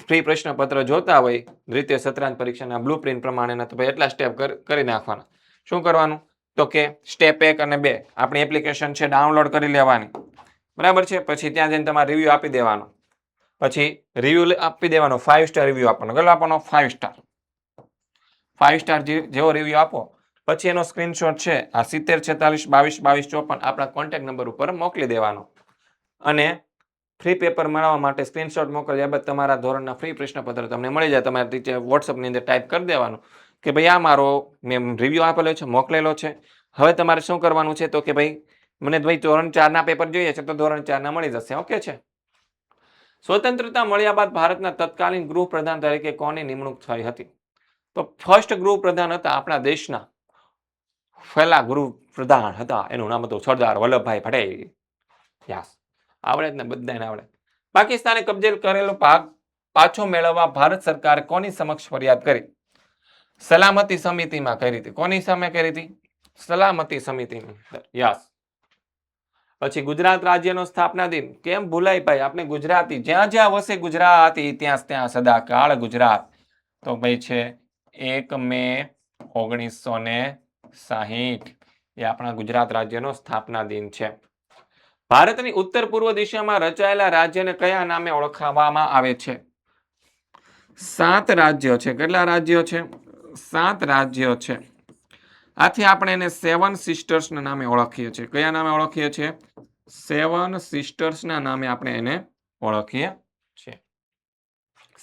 [SPEAKER 1] ફ્રી પ્રશ્નપત્ર જોતા હોય દ્વિતીય સત્રાંત પરીક્ષાના બ્લુ પ્રિન્ટ પ્રમાણેના, તો ભાઈ એટલા સ્ટેપ કરી નાખવાના. શું કરવાનું? તો કે સ્ટેપ 1 અને 2 આપણી એપ્લિકેશન છે ડાઉનલોડ કરી લેવાની. બરાબર છે? પછી ત્યાં જઈને તમારે રિવ્યુ આપી દેવાનો. પછી રિવ્યુ આપી દેવાનો, 5 સ્ટાર રિવ્યુ આપવાનો. કેટલો આપવાનો? 5 સ્ટાર. 5 સ્ટાર જેવો રિવ્યુ આપો પછી એનો સ્ક્રીનશોટ છે આ 70 46 22 22 54 આપણા કોન્ટેક્ટ નંબર ઉપર મોકલી દેવાનો. અને ફ્રી પેપર મેળવવા માટે સ્ક્રીનશોટ મોકલ્યા બાદ તમારા ધોરણના ફ્રી પ્રશ્નપત્ર તમને મળી જાય. તમારે ટીચર વોટ્સઅપની અંદર ટાઈપ કરી દેવાનું કે ભાઈ આ મારો મેં રિવ્યુ આપેલો છે, મોકલેલો છે. હવે તમારે શું કરવાનું છે? તો કે ભાઈ મને ભાઈ ધોરણ 4ના પેપર જોઈએ છે, તો ધોરણ 4ના મળી જશે. ઓકે છે? સ્વતંત્રતા મળ્યા બાદ ભારતના તત્કાલીન ગૃહપ્રધાન તરીકે કોની નિમણૂક થઈ હતી? તો ફર્સ્ટ ગૃહપ્રધાન હતા આપણા દેશના, પહેલા ગૃહપ્રધાન હતા, એનું નામ હતું સરદાર વલ્લભભાઈ પટેલ. યસ, આવડે જ ને, બધાને આવડે. પાકિસ્તાને કબજે કરેલો ભાગ પાછો મેળવવા ભારત સરકારે કોની સમક્ષ ફરિયાદ કરી? સલામતી સમિતિમાં કરી હતી. કોની સામે કરી હતી? સલામતી સમિતિની. યસ. પછી ગુજરાત રાજ્યનો સ્થાપના દિન કેમ ભૂલાય ભાઈ? આપણે ગુજરાતી, જ્યાં જ્યાં વસે ગુજરાતી ત્યાં ત્યાં સદાકાળ ગુજરાત. તો ભાઈ છે 1 મે 1960. એ આપણા ગુજરાત રાજ્યનો સ્થાપના દિન છે. ભારતની ઉત્તર પૂર્વ દિશામાં રચાયેલા રાજ્યને કયા નામે ઓળખવામાં આવે છે? 7 રાજ્યો છે. કેટલા રાજ્યો છે? 7 રાજ્યો છે. આથી આપણે એને 7 સિસ્ટર્સના નામે ઓળખીએ છીએ. કયા નામે ઓળખીએ છીએ? 7 સિસ્ટર્સના નામે આપણે એને ઓળખીએ છીએ.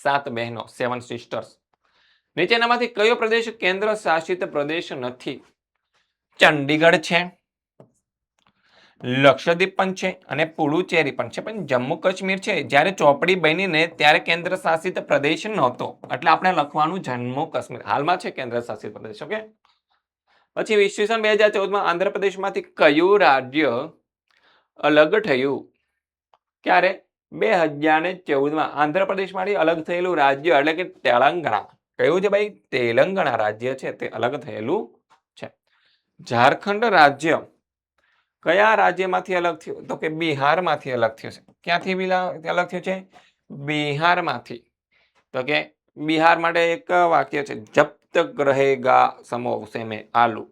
[SPEAKER 1] 7 બહેનો, 7 સિસ્ટર્સ. નીચેનામાંથી કયો પ્રદેશ કેન્દ્ર શાસિત પ્રદેશ નથી? ચંડીગઢ છે, લક્ષદ્વીપ પણ છે અને પુડુચેરી પણ છે. પણ જમ્મુ કાશ્મીર છે જ્યારે ચોપડી બનીને ત્યારે કેન્દ્ર શાસિત પ્રદેશ નહોતો, એટલે આપણે લખવાનું જમ્મુ કાશ્મીર. હાલમાં છે કેન્દ્ર શાસિત પ્રદેશ. ઓકે. પછી ઈસવીસન 2014માં આંધ્રપ્રદેશમાંથી કયું રાજ્ય અલગ થયું? ક્યારે? 2014માં આંધ્રપ્રદેશમાંથી અલગ થયેલું રાજ્ય એટલે કે તેલંગાણા. કયું છે ભાઈ? તેલંગાણા રાજ્ય છે તે અલગ થયેલું છે. ઝારખંડ રાજ્ય કયા રાજ્યમાંથી અલગ થયું? તો કે બિહારમાંથી અલગ થયું છે. ક્યાંથી અલગ થયું છે? બિહારમાંથી. તો કે બિહાર માટે એક વાક્ય છે, જબ તક રહેગા સમોસે મેં આલू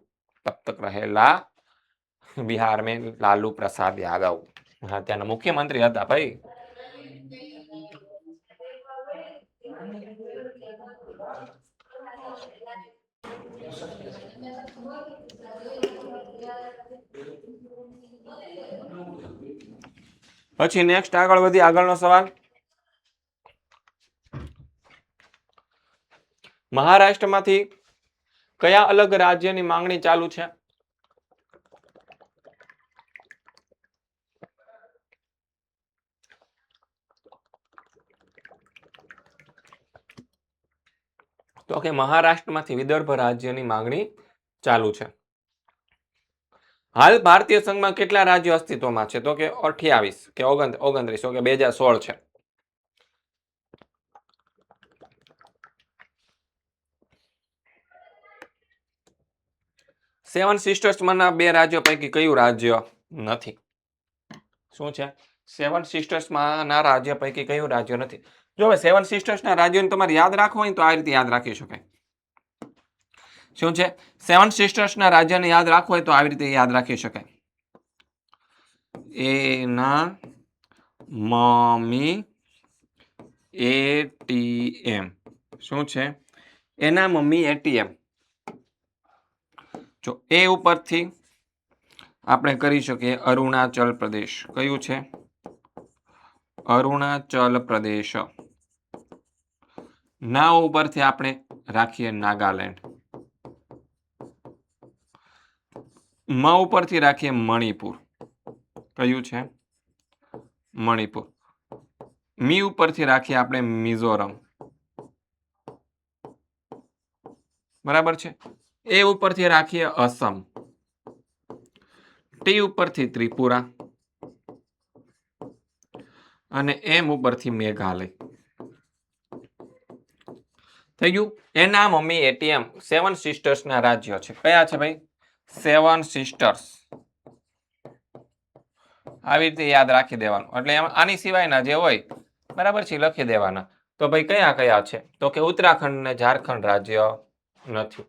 [SPEAKER 1] તબ તક રહેલા બિહાર મેં લાલू પ્રસાદ યાદવ. હા, ત્યાંના મુખ્યમંત્રી હતા ભાઈ. પછી નેક્સ્ટ આગળ વધી. આગળનો સવાલ, મહારાષ્ટ્રમાંથી કયા અલગ રાજ્યની માંગણી ચાલુ છે? તો કે મહારાષ્ટ્રમાંથી વિદર્ભ રાજ્યની માંગણી ચાલુ છે. હાલ ભારતીય સંઘમાં કેટલા રાજ્યો અસ્તિત્વમાં છે? તો કે 28 કે 29 કે 2016 છે. 7 સિસ્ટર્સમાંના 2 રાજ્યો પૈકી કયું રાજ્ય નથી? શું છે? 7 સિસ્ટર્સમાંના રાજ્ય પૈકી કયું રાજ્ય નથી? જો 7 સિસ્ટર્સના રાજ્યોને તમારે યાદ રાખવું હોય તો આ રીતે યાદ રાખી શકાય. શું છે? 7 સિસ્ટર્સના રાજ્યને યાદ રાખવું હોય તો આવી રીતે યાદ રાખી શકાય. એના મમ્મી એટીએમ. શું છે? એના મમ્મી એટીએમ. જો એ ઉપરથી આપણે કરી શકીએ અરુણાચલ પ્રદેશ. કયું છે? અરુણાચલ પ્રદેશ. ના ઉપરથી આપણે રાખીએ નાગાલેન્ડ. મ ઉપરથી રાખીએ મણિપુર. કયું છે? મણિપુર. મી ઉપરથી રાખીએ આપણે મિઝોરમ. બરાબર છે. એ ઉપરથી રાખીએ અસમ. ટી ઉપરથી ત્રિપુરા અને એમ ઉપરથી મેઘાલય. થઈ ગયું. એના મમ્મી એટીએમ 7 સિસ્ટર્સના રાજ્યો છે. કયા છે ભાઈ? 7 સિસ્ટર્સ. આવી રીતે યાદ રાખી દેવાનું. એટલે આની સિવાયના જે હોય બરાબર છે લખી દેવાના. તો ભાઈ કયા કયા છે? તો કે ઉત્તરાખંડ ને ઝારખંડ રાજ્ય નથી.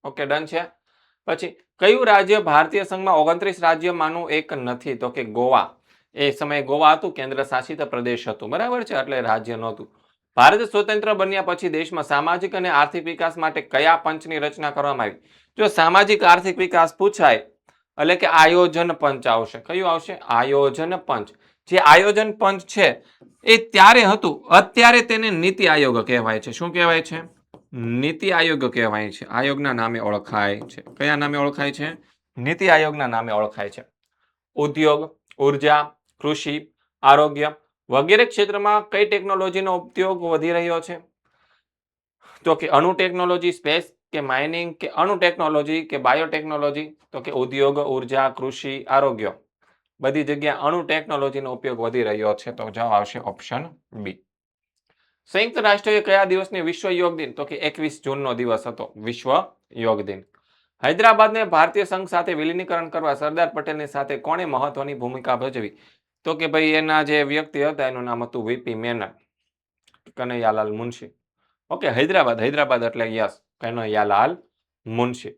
[SPEAKER 1] ઓકે, ડન છે. પછી કયું રાજ્ય ભારતીય સંઘમાં 29 રાજ્યમાંનું એક નથી? તો કે ગોવા. એ સમયે ગોવા હતું કેન્દ્ર શાસિત પ્રદેશ હતું. બરાબર છે, એટલે રાજ્ય નહોતું. ભારત સ્વતંત્ર બન્યા પછી દેશમાં સામાજિક અને આર્થિક વિકાસ માટે કયા પંચની રચના કરવામાં આવી? જો સામાજિક આર્થિક વિકાસ પૂછાય એટલે કે આયોજન પંચ આવશે. કયું આવશે? આયોજન પંચ. જે આયોજન પંચ છે એ ત્યારે હતું, અત્યારે તેને નીતિ આયોગ કહેવાય છે. શું કહેવાય છે? નીતિ આયોગ કહેવાય છે. આયોગના નામે ઓળખાય છે. કયા નામે ઓળખાય છે? નીતિ આયોગના નામે ઓળખાય છે. ઉદ્યોગ, ઉર્જા, કૃષિ, આરોગ્ય વગેરે ક્ષેત્રમાં કઈ ટેકનોલોજીનો ઉપયોગ વધી રહ્યો છે? તો કે અણુ ટેકનોલોજી, સ્પેસ કે માઇનિંગ કે અણુ ટેકનોલોજી કે બાયોટેકનોલોજી? તો કે ઉદ્યોગ, ઉર્જા, કૃષિ, આરોગ્ય બધી જગ્યાએ અણુ ટેકનોલોજીનો ઉપયોગ વધી રહ્યો છે. તો જવાબ આવશે ઓપ્શન બી. સંયુક્ત રાષ્ટ્રએ કયા દિવસને વિશ્વ યોગ દિન? તો કે 21 જૂનનો દિવસ હતો વિશ્વ યોગ દિન. હૈદરાબાદને ભારતીય સંઘ સાથે વિલીનીકરણ કરવા સરદાર પટેલની સાથે કોણે મહત્વની ભૂમિકા ભજવી? તો કે ભાઈ એના જે વ્યક્તિ હતા એનું નામ હતું વીપી મેનન, કનૈયાલાલ મુનશી. ઓકે, હૈદરાબાદ એટલે યસ, કનૈયાલાલ મુનશી.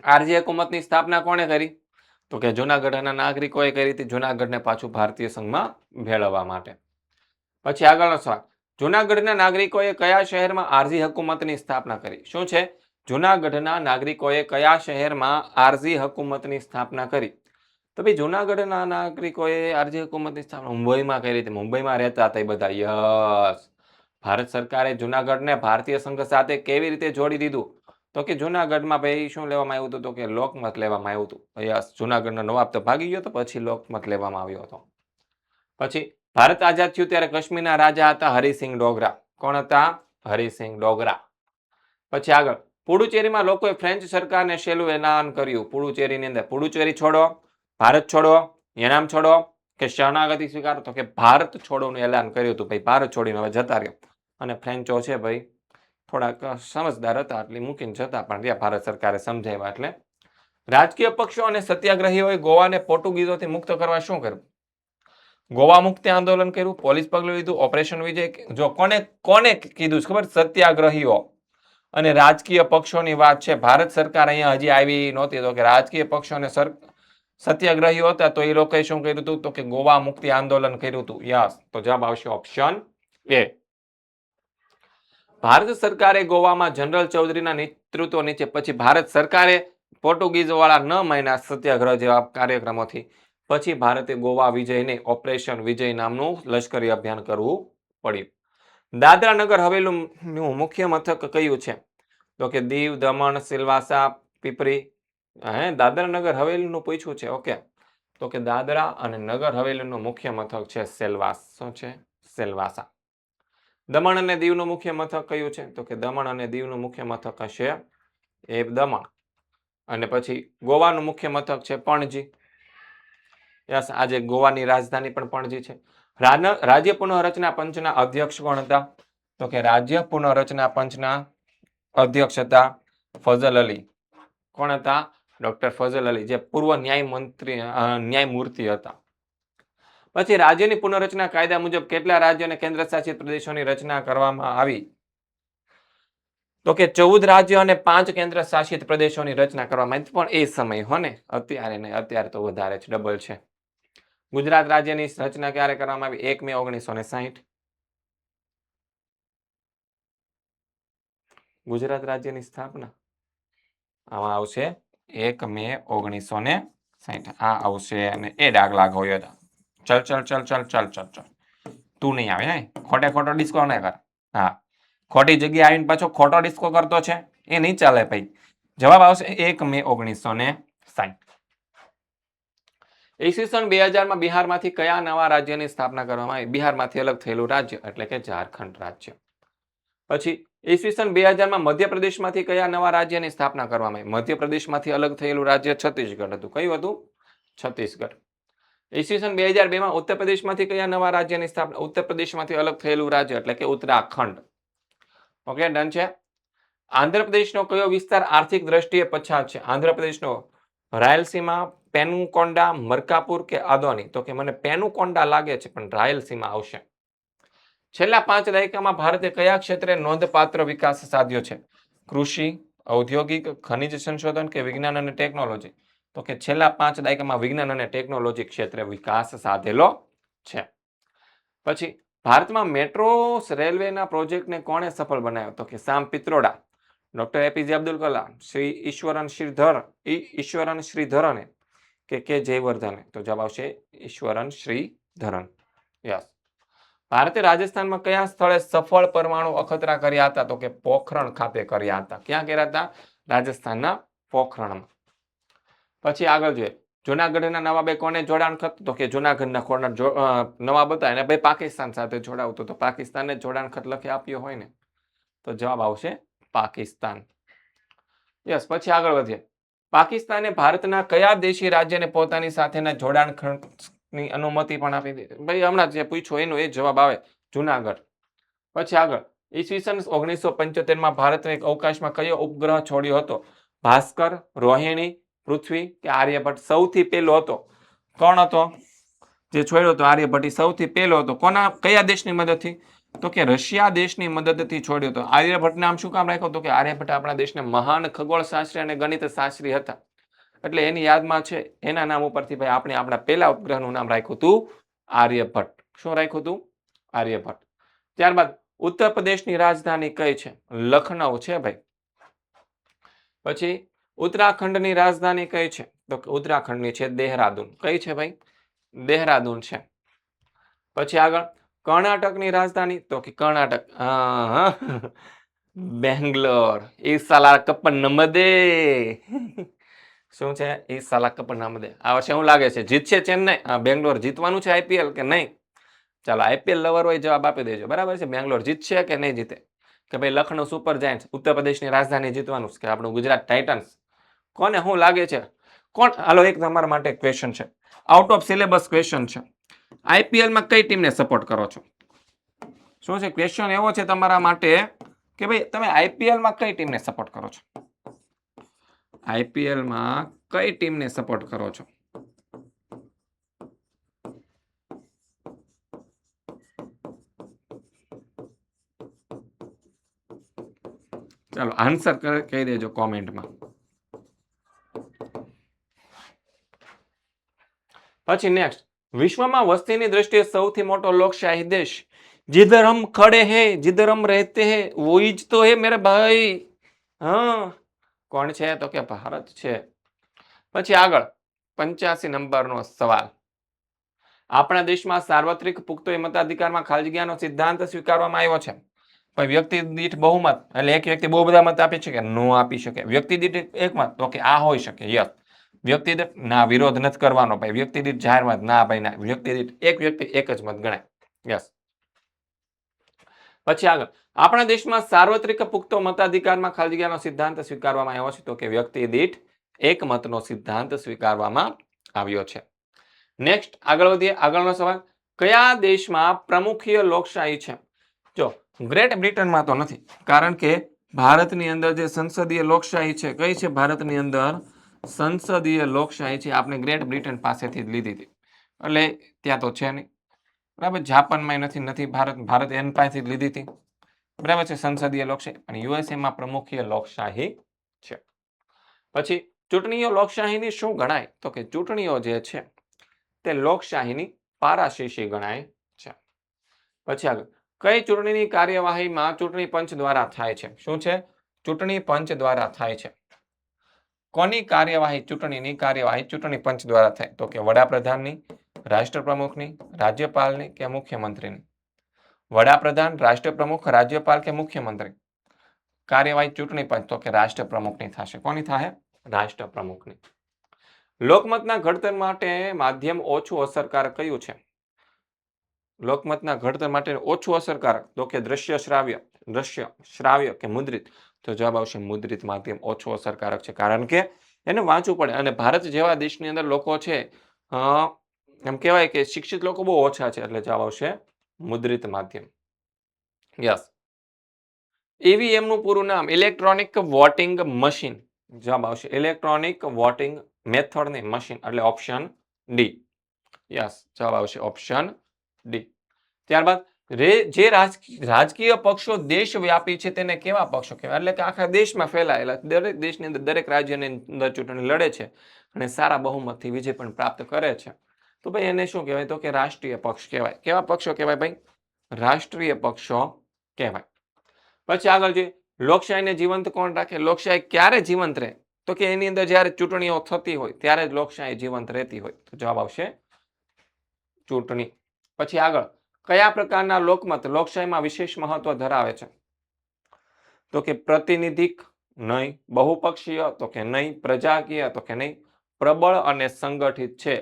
[SPEAKER 1] આરજી હુકુમતની સ્થાપના કોણે કરી? તો કે જૂનાગઢના નાગરિકોએ કરી હતી, જૂનાગઢને પાછું ભારતીય સંઘમાં ભેળવવા માટે. પછી આગળનો સવાલ, જૂનાગઢના નાગરિકોએ કયા શહેરમાં આરજી હુકુમતની સ્થાપના કરી? શું છે? જૂનાગઢના નાગરિકોએ કયા શહેરમાં આરજી હુકુમતની સ્થાપના કરી? તો ભાઈ જૂનાગઢના નાગરિકોએ આરજી હુકુમતની સ્થાપના મુંબઈમાં કરી હતી. મુંબઈમાં રહેતા હતા એ બધા. યસ. ભારત સરકારે જૂનાગઢને ભારતીય સંઘ સાથે કેવી રીતે જોડી દીધું? તો કે જૂનાગઢમાં ભાઈ શું લેવામાં આવ્યું હતું? તો કે લોકમત લેવામાં આવ્યું હતું. યસ. જૂનાગઢનો નવાબ તો ભાગી ગયો હતો, પછી લોકમત લેવામાં આવ્યો હતો. પછી ભારત આઝાદ થયું ત્યારે કાશ્મીરના રાજા હતા હરિસિંહ ડોગરા. કોણ હતા? હરિસિંહ ડોગરા. પછી આગળ, પુડુચેરીમાં લોકોએ ફ્રેન્ચ સરકારને શેલું એલાન કર્યું. પુડુચેરીની અંદર પુડુચેરી છોડો, ભારત છોડો, યનામ છોડો કે શરણાગતિ સ્વીકારો? તો કે ભારત છોડોનું એલાન કર્યું હતું. ભાઈ ભારત છોડીને હવે જતા રહ્યો. અને ફ્રેન્ચો છે ભાઈ થોડાક સમજદાર હતા એટલે મૂકીને જતા પણ રહ્યા. ભારત સરકારે સમજાવ્યા એટલે. રાજકીય પક્ષો અને સત્યાગ્રહીઓએ ગોવાને પોર્ટુગીઝોથી મુક્ત કરવા શું કર્યું? ગોવા મુક્તિ આંદોલન કર્યું, પોલીસ પગલું લીધું, ઓપરેશન વિજય. જો કોને કીધું ખબર? સત્યાગ્રહીઓ અને રાજકીય પક્ષોની વાત છે. ભારત સરકાર અહીંયા હજી આવી નહોતી. તો કે રાજકીય પક્ષો અને સત્યાગ્રહીઓ હતા તો એ લોકોએ શું કર્યું હતું? તો કે ગોવા મુક્તિ આંદોલન કર્યું હતું. યસ. તો જવાબ આવશે ઓપ્શન એ. ભારત સરકારે ગોવામાં જનરલ ચૌધરીના નેતૃત્વ નીચે પછી ભારત સરકારે પોર્ટુગીઝ વાળા ન માન્યા સત્યાગ્રહ જેવા કાર્યક્રમોથી પછી ભારતે ગોવા વિજયને ઓપરેશન વિજય નામનું લશ્કરી અભિયાન કરવું પડ્યું. દાદરા નગર હવેલીનું મુખ્ય મથક કયું છે? તો કે દીવ, દમણ, સિલવાસા, પીપરી. દાદરા નગર હવેલીનું પૂછ્યું છે. ઓકે. તો કે દાદરા અને નગર હવેલીનું મુખ્ય મથક છે સેલવાસ. શું છે? સેલવાસા. દમણ અને દીવનું મુખ્ય મથક કયું છે? તો કે દમણ અને દીવનું મુખ્ય મથક હશે એ દમણ. અને પછી ગોવાનું મુખ્ય મથક છે પણજી. યસ. આજે ગોવાની રાજધાની પણ પણજી છે. રાજ્ય પુનઃરચના પંચના અધ્યક્ષ કોણ હતા? તો કે રાજ્ય પુનઃરચના પંચના અધ્યક્ષ હતા ફઝલ અલી. કોણ હતા? ડોક્ટર ફઝલ અલી, જે પૂર્વ ન્યાયમૂર્તિ હતા. પછી રાજ્યની પુનઃરચના કાયદા મુજબ કેટલા રાજ્ય અને કેન્દ્ર શાસિત પ્રદેશોની રચના કરવામાં આવી? તો કે 14 રાજ્ય અને 5 કેન્દ્ર શાસિત પ્રદેશોની રચના કરવામાં આવી. પણ એ સમય હો ને, અત્યારે નહીં. અત્યારે તો વધારે છે, ડબલ છે. ગુજરાત રાજ્યની રચના ક્યારે કરવામાં આવી? 1 મે 1960. ગુજરાત રાજ્યની સ્થાપના આમાં આવશે 1 મે 1960. આ આવશે અને એ ડાગલા હોય હતા. ચલ તું નહીં આવે. ખોટે ખોટો ડિસ્કો ના કર. હા, ખોટી જગ્યાએ આવીને પાછો ખોટો ડિસ્કો કરતો છે એ નહીં ચાલે ભાઈ. જવાબ આવશે 1 મે 1960. ઈસવીસન 2000માં બિહારમાંથી કયા નવા રાજ્યની સ્થાપના કરવામાં આવી? બિહારમાંથી અલગ થયેલું રાજ્ય એટલે કે ઝારખંડ રાજ્ય. પછી ઈસવીસન 2000માં મધ્યપ્રદેશમાંથી કયા નવા રાજ્યની સ્થાપના કરવામાં આવી? મધ્યપ્રદેશમાંથી અલગ થયેલું રાજ્ય છત્તીસગઢ હતું. કયું હતું? છત્તીસગઢ. ઈસવીસન 2002માં ઉત્તર પ્રદેશમાંથી કયા નવા રાજ્યની સ્થાપના? ઉત્તર પ્રદેશમાંથી અલગ થયેલું રાજ્ય એટલે કે ઉત્તરાખંડ. ઓકે, ડન છે. આંધ્રપ્રદેશનો કયો વિસ્તાર આર્થિક દ્રષ્ટિએ પછાત છે? આંધ્રપ્રદેશનો રાયલસીમા, પેનુકોન્ડા, મરકાપુર કે આદોની? તો કે મને પેનુકોન્ડા લાગે છે પણ રાયલસીમા આવશે. છેલ્લા 5 દાયકામાં ભારતે કયા ક્ષેત્રે નોંધપાત્ર વિકાસ સાધ્યો છે? કૃષિ, ઔદ્યોગિક, ખનિજ સંશોધન કે વિજ્ઞાન અને ટેકનોલોજી? તો કે છેલ્લા 5 દાયકામાં વિજ્ઞાન અને ટેકનોલોજી ક્ષેત્રે વિકાસ સાધેલો છે. પછી ભારતમાં મેટ્રો રેલવેના પ્રોજેક્ટને કોણે સફળ બનાવ્યો? તો કે સામ પિત્રોડા, ડોક્ટર એપીજે અબ્દુલ કલામ, શ્રી ઈશ્વરન શ્રીધરને કે જયવર્ધને? તો જવાબ આવશે ઈશ્વરન શ્રીધરન. યસ. ભારતે રાજસ્થાનમાં કયા સ્થળે સફળ પરમાણુ અખતરા કર્યા હતા? તો કે પોખરણ ખાતે કર્યા હતા. ક્યાં કર્યા હતા? રાજસ્થાનના પોખરણમાં. પછી આગળ જોઈએ, જૂનાગઢના નવાબે કોને જોડાણ ખત? તો કે જૂનાગઢના નવાબ હતા એને ભાઈ પાકિસ્તાન સાથે જોડાવતો તો પાકિસ્તાનને જોડાણ ખત લખી આપ્યો હોય ને, તો જવાબ આવશે પાકિસ્તાન. યસ. પછી આગળ વધીએ, પાકિસ્તાને ભારતના કયા દેશી રાજ્યને પોતાની સાથેના જોડાણ ખતની અનુમતિ પણ આપી દીધી? ભાઈ હમણાં જે પૂછ્યું એનો એ જવાબ આવે, જૂનાગઢ. પછી આગળ, ઈસવીસન 1975માં ભારતે અવકાશમાં કયો ઉપગ્રહ છોડ્યો હતો? ભાસ્કર, રોહિણી, પૃથ્વી કે આર્યભટ્ટ? સૌથી પહેલો હતો કોણ હતો જે છોડ્યો હતો? આર્યભટ્ટ સૌથી પહેલો હતો. કયા દેશની મદદથી? તો કે રશિયા દેશની મદદથી છોડ્યો હતો. આર્યભટ્ટ નામ શું કામ રાખ્યું? તો કે આર્યભટ્ટ આપણા દેશના મહાન ખગોળશાસ્ત્રી અને ગણિત શાસ્ત્રી હતા. એટલે એની યાદમાં છે એના નામ ઉપરથી ભાઈ આપણે આપણા પહેલા ઉપગ્રહનું નામ રાખ્યું હતું આર્યભટ્ટ. શું રાખ્યું હતું? આર્યભટ્ટ. ત્યારબાદ ઉત્તર પ્રદેશની રાજધાની કઈ છે? લખનઉ છે ભાઈ. પછી ઉત્તરાખંડની રાજધાની કઈ છે? તો ઉત્તરાખંડની છે દેહરાદૂન. કઈ છે ભાઈ? દેહરાદૂન છે. પછી આગળ કર્ણાટકની રાજધાની? તો કે કર્ણાટક બેંગ્લોર. ઈ સાલા કપ્પન નમદે. શું છે? ઈ સાલા કપ્પન નમદે. આ વર્ષે શું લાગે છે જીતશે ચેન્નઈ? બેંગ્લોર જીતવાનું છે આઈપીએલ કે નહીં? ચાલો આઈપીએલ લવર હોય જવાબ આપી દેજો. બરાબર છે? બેંગ્લોર જીતશે કે નહીં જીતે? કે ભાઈ લખનઉ સુપર જાયન્ટ્સ ઉત્તર પ્રદેશની રાજધાની જીતવાનું કે આપણું ગુજરાત ટાઇટન્સ? કોને શું લાગે છે? કોણ? હાલો એક તમારા માટે ક્વેશ્ચન છે, આઉટ ઓફ સિલેબસ ક્વેશ્ચન છે. આઈપીએલમાં કઈ ટીમને સપોર્ટ કરો છો? શું છે ક્વેશ્ચન એવો છે તમારા માટે કે ભાઈ તમે આઈપીએલમાં કઈ ટીમને સપોર્ટ કરો છો? આઈપીએલમાં કઈ ટીમને સપોર્ટ કરો છો? ચાલો આન્સર કહી દેજો કોમેન્ટમાં. પછી નેક્સ્ટ, વિશ્વમાં વસ્તીની દ્રષ્ટિએ સૌથી મોટો લોકશાહી દેશ? जिधर हम खड़े हैं, जिधर हम रहते हैं, वो ही तो है मेरे भाई. હા, કોણ છે? તો કે ભારત છે. પછી આગળ 85 નંબરનો સવાલ. આપણા દેશમાં સાર્વત્રિક પુખ્તો મતાધિકારમાં ખાલી જગ્યાનો સિદ્ધાંત સ્વીકારવામાં આવ્યો છે. પણ વ્યક્તિ દીઠ બહુમત એટલે એક વ્યક્તિ બહુ બધા મત આપી શકે? નો આપી શકે. વ્યક્તિ દીઠ એક મત? તો કે આ હોઈ શકે. યસ. વ્યક્તિ દીઠ ના, વિરોધ નથી કરવાનો ભાઈ. વ્યક્તિ દીઠ જાહેર મત? ના ભાઈ ના. વ્યક્તિ દીઠ એક વ્યક્તિ એક જ મત ગણાય. યસ. પછી આગળ, આપણા દેશમાં સાર્વત્રિક પુખ્તો મતાધિકારમાં ખાલી જગ્યાનો સિદ્ધાંત સ્વીકારવામાં આવ્યો છે? તો કે વ્યક્તિ દીઠ એક મતનો સિદ્ધાંત સ્વીકારવામાં આવ્યો છે. નેક્સ્ટ આગળ વધીએ. આગળનો સવાલ, કયા દેશમાં પ્રમુખીય લોકશાહી છે? જો ગ્રેટ બ્રિટનમાં તો નથી, કારણ કે ભારતની અંદર જે સંસદીય લોકશાહી છે, કઈ છે ભારતની અંદર? સંસદીય લોકશાહી છે, આપણે ગ્રેટ બ્રિટન પાસેથી જ લીધી હતી, એટલે ત્યાં તો છે નહીં. બરાબર. જાપાનમાં નથી ભારત એન પાસેથી જ લીધી હતી. બરાબર છે, સંસદીય લોકશાહી. અને યુએસએમાં પ્રમુખીય લોકશાહી છે. પછી ચૂંટણીઓ લોકશાહીની શું ગણાય? તો કે ચૂંટણીઓ જે છે તે લોકશાહીની પારાશીશી ગણાય છે. પછી આગળ, કઈ ચૂંટણીની કાર્યવાહીમાં ચૂંટણી પંચ દ્વારા થાય છે? શું છે? ચૂંટણી પંચ દ્વારા થાય છે. કોની કાર્યવાહી? ચૂંટણીની કાર્યવાહી ચૂંટણી પંચ દ્વારા થાય. તો કે વડાપ્રધાનની, રાષ્ટ્રપ્રમુખની, રાજ્યપાલની કે મુખ્યમંત્રીની? વડાપ્રધાન, રાષ્ટ્રપ્રમુખ, રાજ્યપાલ કે મુખ્યમંત્રી? કાર્યવાહી ચૂંટણી પંચ? તો કે રાષ્ટ્રપ્રમુખની થશે. કોની થાય? રાષ્ટ્રપ્રમુખની. લોકમતના ઘડતર માટે માધ્યમ ઓછું અસરકારક કયું છે? લોકમતના ઘડતર માટે ઓછું અસરકારક? તો કે દ્રશ્ય શ્રાવ્ય કે મુદ્રિત? તો જવાબ આવશે મુદ્રિત માધ્યમ ઓછું અસરકારક છે, કારણ કે એને વાંચવું પડે. અને ભારત જેવા દેશની અંદર લોકો છે, એમ કહેવાય કે શિક્ષિત લોકો બહુ ઓછા છે, એટલે જવાબ આવશે મુદ્રિત માધ્યમ. યસ. ઈવીએમ નું પૂરું નામ? Electronic voting machine. જવાબ આવશે ઇલેક્ટ્રોનિક વોટિંગ મેથડ ને મશીન, એટલે ઓપ્શન ડી. યસ, જવાબ આવશે ઓપ્શન ડી. ત્યારબાદ જે રાજકીય પક્ષો દેશવ્યાપી છે તેને કેવા પક્ષો કહેવાય? એટલે કે આખા દેશમાં ફેલાયેલા, દરેક દેશની અંદર દરેક રાજ્યની અંદર ચૂંટણી લડે છે અને સારા બહુમતથી વિજય પણ પ્રાપ્ત કરે છે. તો ભાઈ એને શું કહેવાય? તો કે રાષ્ટ્રીય પક્ષ કહેવાય. કેવા પક્ષો કહેવાય ભાઈ? રાષ્ટ્રીય પક્ષો કહેવાય. પછી આગળ જોઈએ, લોકશાહીને જીવંત કોણ રાખે? લોકશાહી ક્યારે જીવંત રહે? તો કે એની અંદર જ્યારે ચૂંટણીઓ થતી હોય ત્યારે જ લોકશાહી જીવંત રહેતી હોય. તો જવાબ આવશે ચૂંટણી. પછી આગળ, કયા પ્રકારના લોકમત લોકશાહીમાં વિશેષ મહત્વ ધરાવે છે? તો કે પ્રતિનિધિક? નહીં. બહુપક્ષીય? તો કે નહીં. પ્રજાકીય? તો કે નહીં. પ્રબળ અને સંગઠિત છે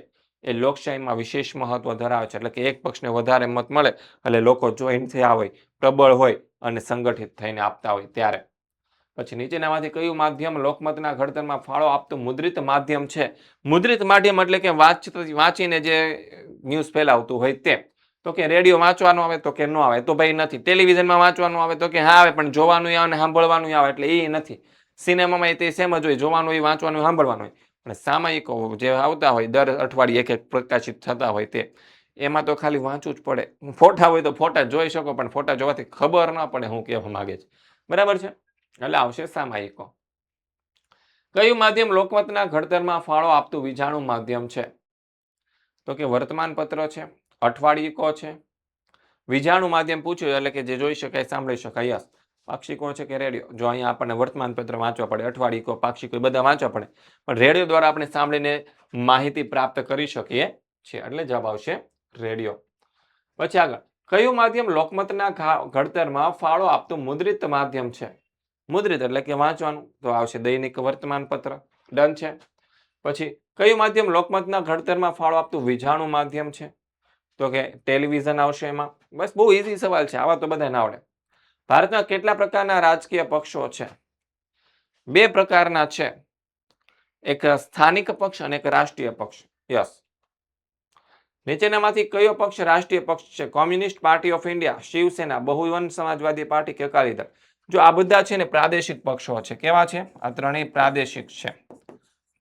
[SPEAKER 1] એ લોકશાહીમાં વિશેષ મહત્વ ધરાવે છે. એટલે કે એક પક્ષને વધારે મત મળે એટલે લોકો જોઈન થયા હોય, પ્રબળ હોય અને સંગઠિત થઈને આપતા હોય ત્યારે. પછી નીચેનામાંથી કયું માધ્યમ લોકમતના ઘડતરમાં ફાળો આપતું મુદ્રિત માધ્યમ છે? મુદ્રિત માધ્યમ એટલે કે વાંચીને જે ન્યૂઝ ફેલાવતું હોય તે. તો કે રેડિયો વાંચવાનું આવે? તો કે ન આવે. તો ભાઈ નથી. ટેલિવિઝનમાં વાંચવાનું આવે? તો કે હા આવે, પણ જોવાનું આવે ને સાંભળવાનું આવે, એટલે એ નથી. સિનેમામાં તે સેમ જ હોય, જોવાનું હોય, વાંચવાનું હોય, સાંભળવાનું હોય. અને સામયિકો જે આવતા હોય દર અઠવાડિયે એક પ્રકાશિત થતા હોય તે, એમાં તો ખાલી વાંચવું જ પડે. ફોટા હોય તો ફોટા જોઈ શકો, પણ ફોટા જોવાથી ખબર ન પડે હું કહેવા માંગે છે. બરાબર છે. એટલે આવશે સામાયિકો. કયું માધ્યમ લોકમતના ઘડતરમાં ફાળો આપતું વિજાણુ માધ્યમ છે? તો કે વર્તમાનપત્ર છે, અઠવાડિકો છે. વિજાણુ માધ્યમ પૂછ્યું એટલે કે જે જોઈ શકાય, સાંભળી શકાય. યસ. પાક્ષિકો છે કે રેડિયો? જો અહીંયા આપણને વર્તમાનપત્ર વાંચવા પડે, અઠવાડિકો, પાક્ષિકો બધા વાંચવા પડે, પણ રેડિયો દ્વારા આપણે સાંભળીને માહિતી પ્રાપ્ત કરી શકીએ છીએ. એટલે જવાબ આવશે રેડિયો. પછી આગળ, કયું માધ્યમ લોકમતના ઘડતરમાં ફાળો આપતું મુદ્રિત માધ્યમ છે? મુદ્રિત એટલે કે વાંચવાનું, તો આવશે દૈનિક વર્તમાનપત્ર. ડન છે. પછી કયું માધ્યમ લોકમતના ઘડતરમાં ફાળો આપતું વિજાણુ માધ્યમ છે? તો કે ટેલિવિઝન આવશે એમાં. બસ બહુ ઈઝી સવાલ છે, આવા તો બધાને આવડે. ભારતના કેટલા પ્રકારના રાજકીય પક્ષો છે? 2 પ્રકારના છે. એક સ્થાનિક પક્ષ અને એક રાષ્ટ્રીય પક્ષ. યસ. નીચેનામાંથી કયો પક્ષ રાષ્ટ્રીય પક્ષ છે? Communist party of India, Shiv Sena, Bahujan Samajwadi party કે અકાલી દળ? જો આ બધા છે ને પ્રાદેશિક પક્ષો છે. કેવા છે? આ ત્રણેય પ્રાદેશિક છે.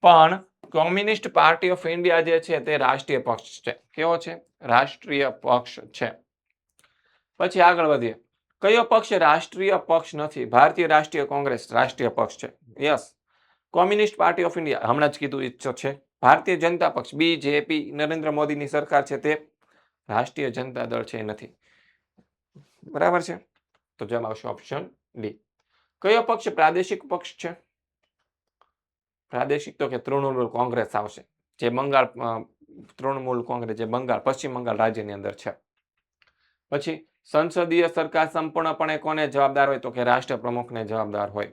[SPEAKER 1] પણ કોમ્યુનિસ્ટ પાર્ટી ઓફ ઇન્ડિયા જે છે તે રાષ્ટ્રીય પક્ષ છે. કેવો છે? રાષ્ટ્રીય પક્ષ છે. પછી આગળ વધીએ. કયો પક્ષ રાષ્ટ્રીય પક્ષ નથી? ભારતીય રાષ્ટ્રીય કોંગ્રેસ રાષ્ટ્રીય પક્ષ છે. Yes. Communist party of India હમણાં જ કીધું ઈચ્છો છે. ભારતીય જનતા પક્ષ બીજેપી, નરેન્દ્ર મોદીની સરકાર છે તે રાષ્ટ્રીય જનતા દળ છે, એ નથી. બરાબર છે. તો જવાબ આવશે ઓપ્શન ડી. કયો પક્ષ પ્રાદેશિક પક્ષ છે? પ્રાદેશિક તો કે તૃણમૂલ કોંગ્રેસ આવશે, જે બંગાળ, તૃણમૂલ કોંગ્રેસ જે બંગાળ, પશ્ચિમ બંગાળ રાજ્યની અંદર છે. પછી સંસદીય સરકાર સંપૂર્ણપણે કોને જવાબદાર હોય? તો કે રાષ્ટ્ર પ્રમુખને જવાબદાર હોય.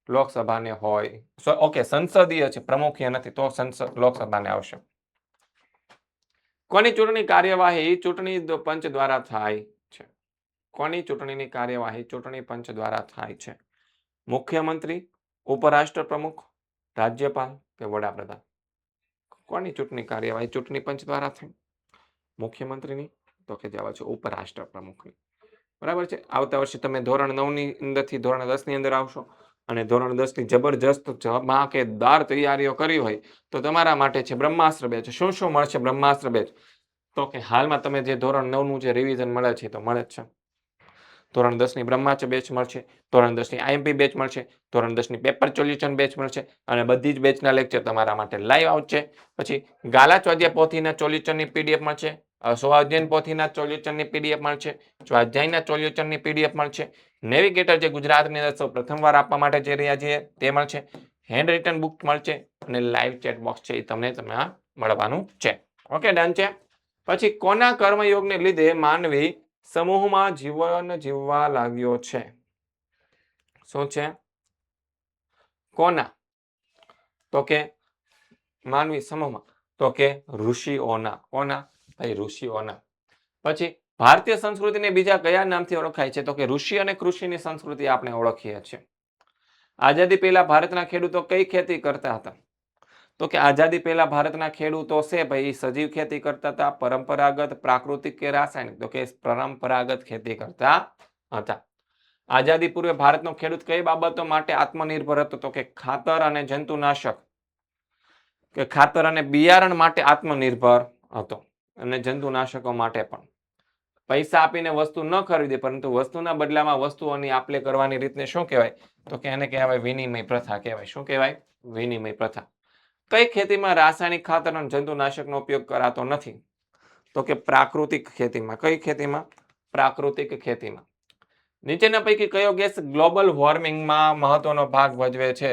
[SPEAKER 1] લોકસભાને હોય. ઓકે, સંસદીય છે, પ્રમુખીય નથી, તો લોકસભાને આવશે. કોની ચૂંટણી કાર્યવાહી ચૂંટણી પંચ દ્વારા થાય છે? કોની ચૂંટણીની કાર્યવાહી ચૂંટણી પંચ દ્વારા થાય છે? મુખ્યમંત્રી, ઉપરાષ્ટ્ર પ્રમુખ, રાજ્યપાલ કે વડાપ્રધાન? કોની ચૂંટણી કાર્યવાહી ચૂંટણી પંચ દ્વારા થાય? મુખ્યમંત્રીની, તો કે જવાબ છે ઉપરાષ્ટ્ર પ્રમુખની. બરાબર છે. આવતા વર્ષે તમે ધોરણ 9 ની અંદરથી ધોરણ 10 ની અંદર આવશો અને ધોરણ 10 ની જબરજસ્ત ધમાકેદાર તૈયારીઓ કરી હોય તો તમારા માટે છે બ્રહ્માસ્ત્ર બેચ. શું શું મળશે બ્રહ્માસ્ત્ર બેચ? તો કે હાલમાં તમે જે ધોરણ 9 નું જે રિવિઝન મળે છે તો મળે જ છે. ધોરણ 10 ની બ્રહ્માસ્ત્ર બેચ મળશે, ધોરણ 10 ની આઈએમપી બેચ મળશે, ધોરણ 10 ની પેપર સોલ્યુશન બેચ મળશે, અને બધી જ બેચના લેક્ચર તમારા માટે લાઈવ આવશે. પછી ગાલા સ્વાધ્યાય પોથીના સોલ્યુશનની પીડીએફ મળશે, સ્વાધ્યાયન પોથીના સોલ્યુશનની પીડીએફ મળશે, સ્વાધ્યાયના સોલ્યુશનની પીડીએફ મળશે, નેવિગેટર જે ગુજરાતની અંદર સૌ પ્રથમવાર આપવા માટે જઈ રહ્યા છીએ તે મળશે, હેન્ડ રિટન બુક મળશે, અને લાઈવ ચેટ બોક્સ છે એ તમને મળવાનું છે. ઓકે, ડન છે. પછી કોના કર્મયોગને લીધે માનવી સમૂહમાં જીવન જીવવા લાગ્યો છે? શું છે? કોના? તો કે માનવી સમૂહમાં, તો કે ઋષિઓના. કોના? ભાઈ ઋષિઓના. પછી ભારતીય સંસ્કૃતિને બીજા કયા નામથી ઓળખાય છે? તો કે ઋષિ અને કૃષિની સંસ્કૃતિ આપણે ઓળખીએ છીએ. આઝાદી પહેલા ભારતના ખેડૂતો કઈ ખેતી કરતા હતા? તો કે આઝાદી પહેલા ભારતના ખેડૂતો છે ભાઈ સજીવ ખેતી કરતા હતા, પરંપરાગત, પ્રાકૃતિક કે રાસાયણિક? તો કે પરંપરાગત ખેતી કરતા હતા. આઝાદી પૂર્વે ભારતનો ખેડૂત કઈ બાબતો માટે આત્મનિર્ભર હતો? તો કે ખાતર અને જંતુનાશક કે ખાતર અને બિયારણ માટે આત્મનિર્ભર હતો, અને જંતુનાશકો માટે પણ. પૈસા આપીને વસ્તુ ન ખરીદે, પરંતુ વસ્તુના બદલામાં વસ્તુઓની આપ-લે કરવાની રીતને શું કહેવાય? તો કે એને કહેવાય વિનિમય પ્રથા કહેવાય. શું કહેવાય? વિનિમય પ્રથા. કઈ ખેતીમાં રાસાયણિક ખાતર અને જંતુનાશકનો ઉપયોગ કરાતો નથી? તો કે પ્રાકૃતિક ખેતીમાં. કઈ ખેતીમાં? પ્રાકૃતિક ખેતીમાં. નીચેના પૈકી કયો ગેસ ગ્લોબલ વોર્મિંગમાં મહત્વનો ભાગ ભજવે છે?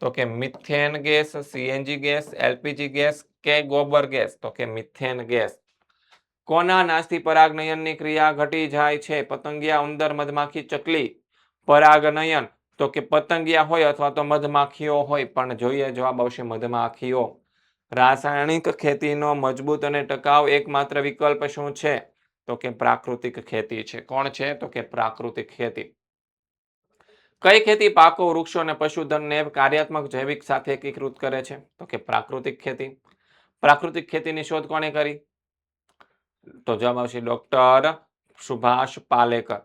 [SPEAKER 1] તો કે methane gas, CNG gas, LPG gas કે ગોબર ગેસ? તો કે મિથેન ગેસ. કોના નાશથી પરાગનયનની ક્રિયા ઘટી જાય છે? પતંગિયા, ઉંદર, મધમાખી, ચકલી? પરાગનયન તો કે પતંગિયા હોય અથવા તો મધમાખીઓ હોય, પણ જોઈએ જવાબ આવશે મધમાખીઓ. રાસાયણિક ખેતીનો મજબૂત અને ટકાઉ એકમાત્ર વિકલ્પ શું છે? તો કે પ્રાકૃતિક ખેતી છે. કોણ છે? તો કે પ્રાકૃતિક ખેતી. કઈ ખેતી પાકો, વૃક્ષો અને પશુધનને કાર્યાત્મક જૈવિક સાથે એકીકૃત કરે છે? તો કે પ્રાકૃતિક ખેતી. પ્રાકૃતિક ખેતીની શોધ કોણે કરી? તો જવાબ આવશે ડોક્ટર સુભાષ પાલેકર.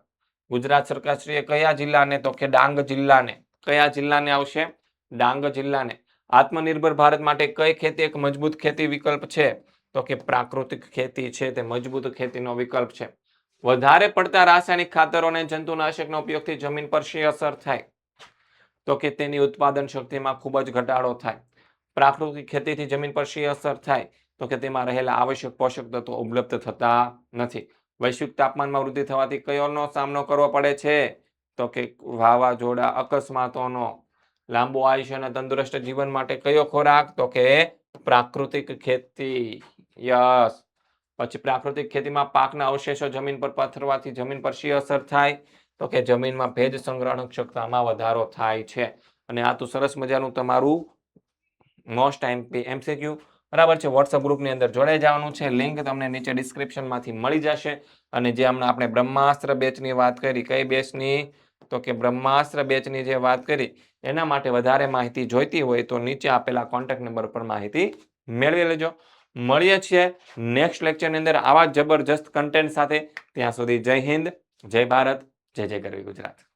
[SPEAKER 1] ગુજરાત સરકારશ્રીએ કયા જિલ્લાને? તો કે ડાંગ જિલ્લાને. કયા જિલ્લાને આવશે? ડાંગ જિલ્લાને. આત્મનિર્ભર ભારત માટે કઈ ખેતી એક મજબૂત ખેતી વિકલ્પ છે? તો કે પ્રાકૃતિક ખેતી છે તે મજબૂત ખેતીનો વિકલ્પ છે. વધારે પડતા રાસાયણિક ખાતરો અને જંતુનાશકનો ઉપયોગથી જમીન પર શી અસર થાય? તો કે તેની ઉત્પાદન શક્તિમાં ખૂબ જ ઘટાડો થાય. પ્રાકૃતિક ખેતીથી જમીન પર શી અસર થાય? તો કે તેમાં રહેલા આવશ્યક પોષક તત્વો ઉપલબ્ધ થતા નથી. વૈશ્વિક તાપમાનમાં વૃદ્ધિ થવાથી કયોનો સામનો કરવો પડે છે? તો કે વાવાઝોડા, અકસ્માતોનો. લાંબુ આયુષ્ય અને તંદુરસ્ત જીવન માટે કયો ખોરાક? તો કે પ્રાકૃતિક ખેતી. યસ. પછી પ્રાકૃતિક ખેતીમાં પાકના અવશેષો જમીન પર પથરવાથી જમીન પર શી અસર થાય? તો કે જમીનમાં ભેજ સંગ્રહણ ક્ષમતામાં વધારો થાય છે. અને આ તો સરસ મજાનું તમારું મોસ્ટ એમસીક્યુ બરાબર છે. વોટ્સઅપ ગ્રુપની અંદર જોડાઈ જવાનું છે. લિંક તમને નીચે ડિસ્ક્રિપ્શનમાંથી મળી જશે. અને જે હમણાં આપણે બ્રહ્માસ્ત્ર બેચની વાત કરી, કઈ બેચની? તો કે બ્રહ્માસ્ત્ર બેચની જે વાત કરી એના માટે વધારે માહિતી જોઈતી હોય તો નીચે આપેલા કોન્ટેક્ટ નંબર પર માહિતી મેળવી લેજો. મળીએ છીએ નેક્સ્ટ લેક્ચરની અંદર આવા જબરજસ્ત કન્ટેન્ટ સાથે. ત્યાં સુધી જય હિન્દ, જય ભારત, જય જય ગરવી ગુજરાત.